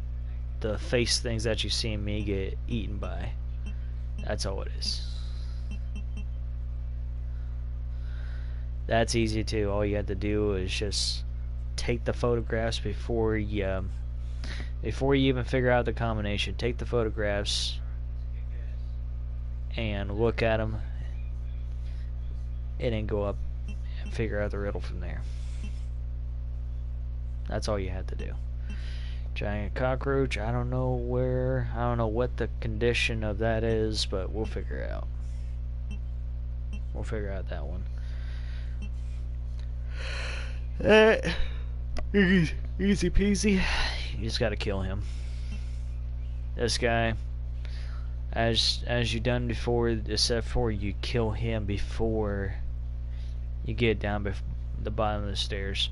the face things that you see me get eaten by. That's all it is. That's easy too. All you have to do is just take the photographs before you even figure out the combination. Take the photographs and look at them, and then go up and figure out the riddle from there. That's all you had to do. Giant cockroach, I don't know what the condition of that is, but we'll figure it out. We'll figure out that one. Easy peasy. You just gotta kill him. This guy, as you done before, except for you kill him before you get down the bottom of the stairs.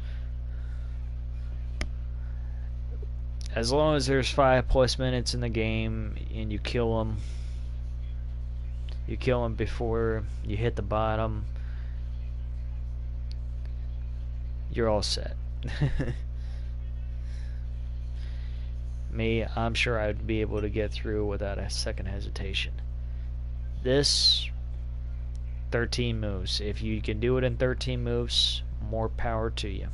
As long as there's 5+ minutes in the game and you kill him before you hit the bottom, you're all set. Me, I'm sure I'd be able to get through without a second hesitation. This 13 moves. If you can do it in 13 moves, more power to you.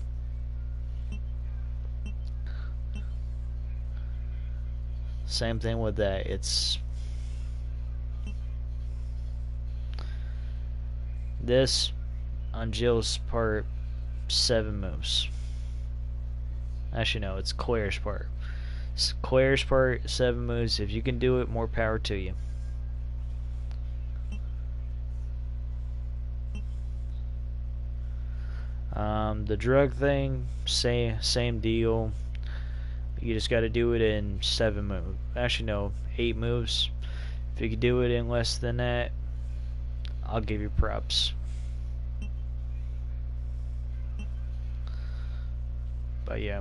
Same thing with that. It's this on Jill's part, 7 moves. Actually, no, it's Claire's part. Claire's part, 7 moves. If you can do it, more power to you. The drug thing, same deal. You just got to do it in 7 moves. Actually, no, 8 moves. If you can do it in less than that, I'll give you props. But yeah,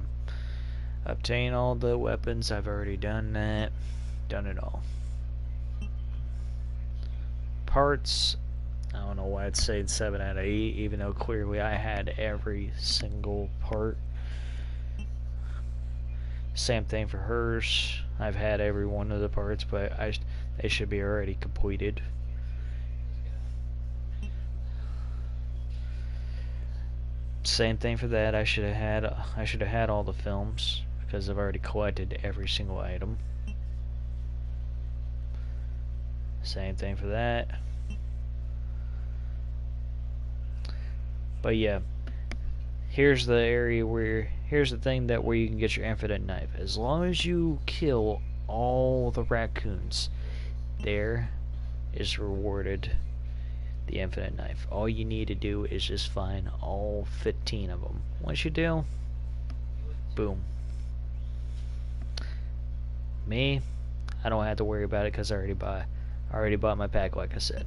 obtain all the weapons. I've already done that. Done it all. Parts, I don't know why it's saying 7 out of 8, even though clearly I had every single part. Same thing for hers. I've had every one of the parts, but they should be already completed. Same thing for that. I should have had all the films because I've already collected every single item. Same thing for that. But yeah, here's the area where here's the thing that where you can get your infinite knife. As long as you kill all the raccoons, there is rewarded the infinite knife. All you need to do is just find all 15 of them. Once you do, boom. Me, I don't have to worry about it because I already bought my pack, like I said.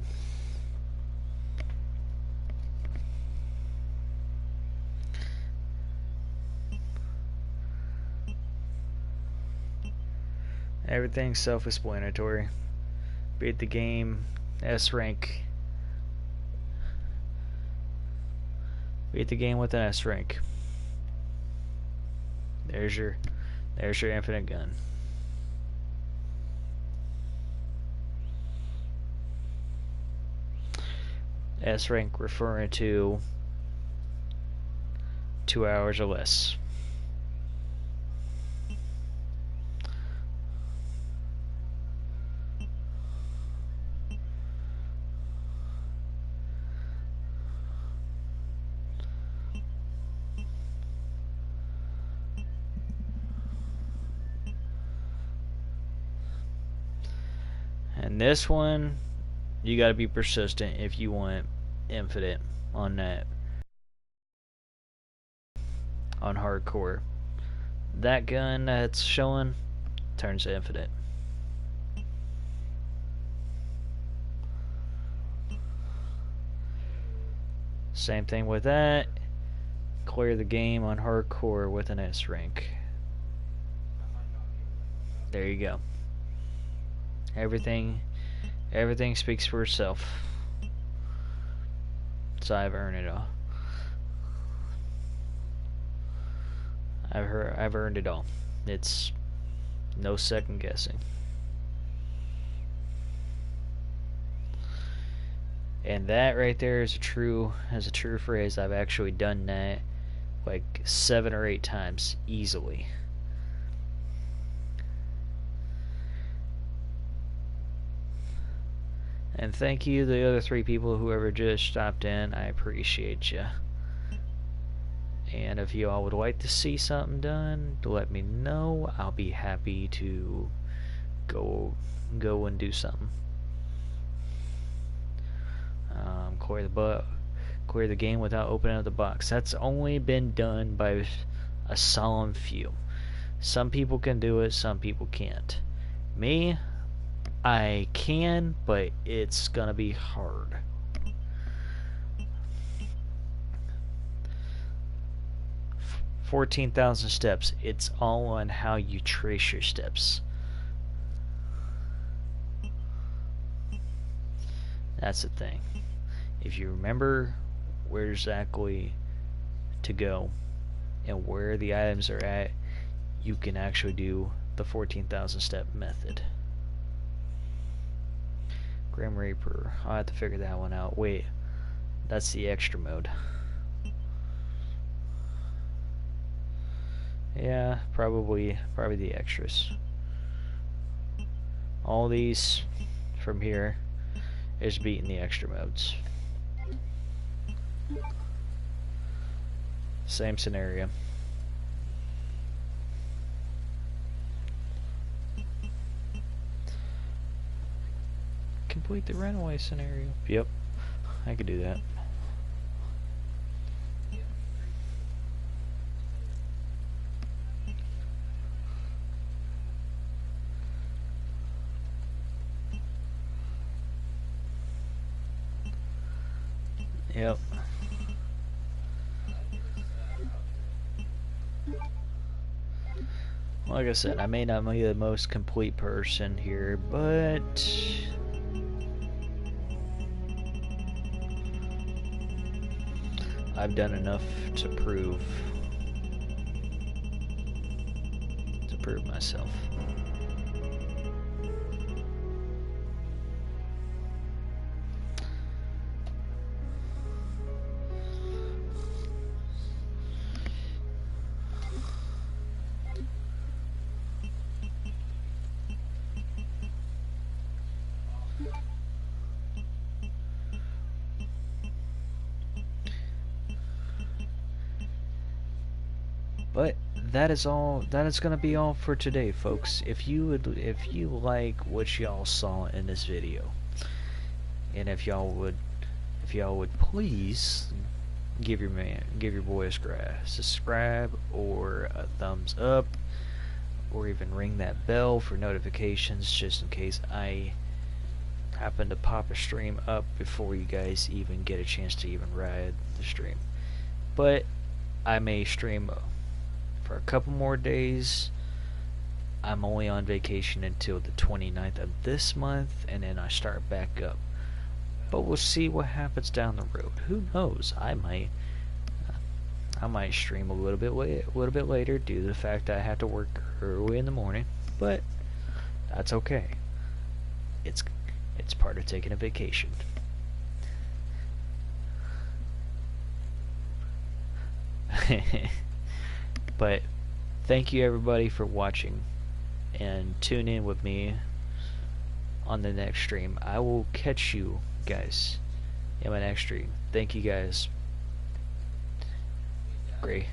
Everything's self-explanatory. Beat the game, S rank. Beat the game with an S rank. There's your infinite gun. S rank referring to 2 hours or less. And this one, you gotta be persistent if you want infinite on that. On hardcore. That gun that's showing turns to infinite. Same thing with that. Clear the game on hardcore with an S rank. There you go. Everything speaks for itself. So I've earned it all. I've earned it all. It's no second guessing. And that right there is a true phrase. I've actually done that like 7 or 8 times easily. And thank you to the other 3 people, whoever just stopped in. I appreciate you. And if you all would like to see something done, let me know. I'll be happy to go and do something. Clear the game without opening up the box. That's only been done by a solemn few. Some people can do it, some people can't. Me, I can, but it's gonna be hard. F 14,000 steps. It's all on how you trace your steps. That's the thing. If you remember where exactly to go and where the items are at, you can actually do the 14,000 step method. Grim Reaper. I'll have to figure that one out. Wait, that's the extra mode. Yeah, probably the extras. All these from here is beating the extra modes. Same scenario. Complete the runaway scenario. Yep, I could do that. Yep. Like I said, I may not be the most complete person here, but I've done enough to prove myself. But that is all. That is gonna be all for today, folks. If you like what y'all saw in this video, and if y'all would please give your boy a subscribe or a thumbs up, or even ring that bell for notifications, just in case I happen to pop a stream up before you guys even get a chance to even ride the stream. But I may stream for a couple more days. I'm only on vacation until the 29th of this month, and then I start back up. But we'll see what happens down the road. Who knows? I might stream a little bit later due to the fact that I have to work early in the morning. But that's okay. It's part of taking a vacation. But thank you everybody for watching, and tune in with me on the next stream. I will catch you guys in my next stream. Thank you guys. Great.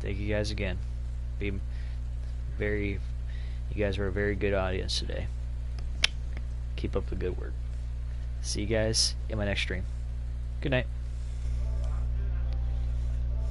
Thank you guys again. You guys were a very good audience today. Keep up the good work. See you guys in my next stream. Good night.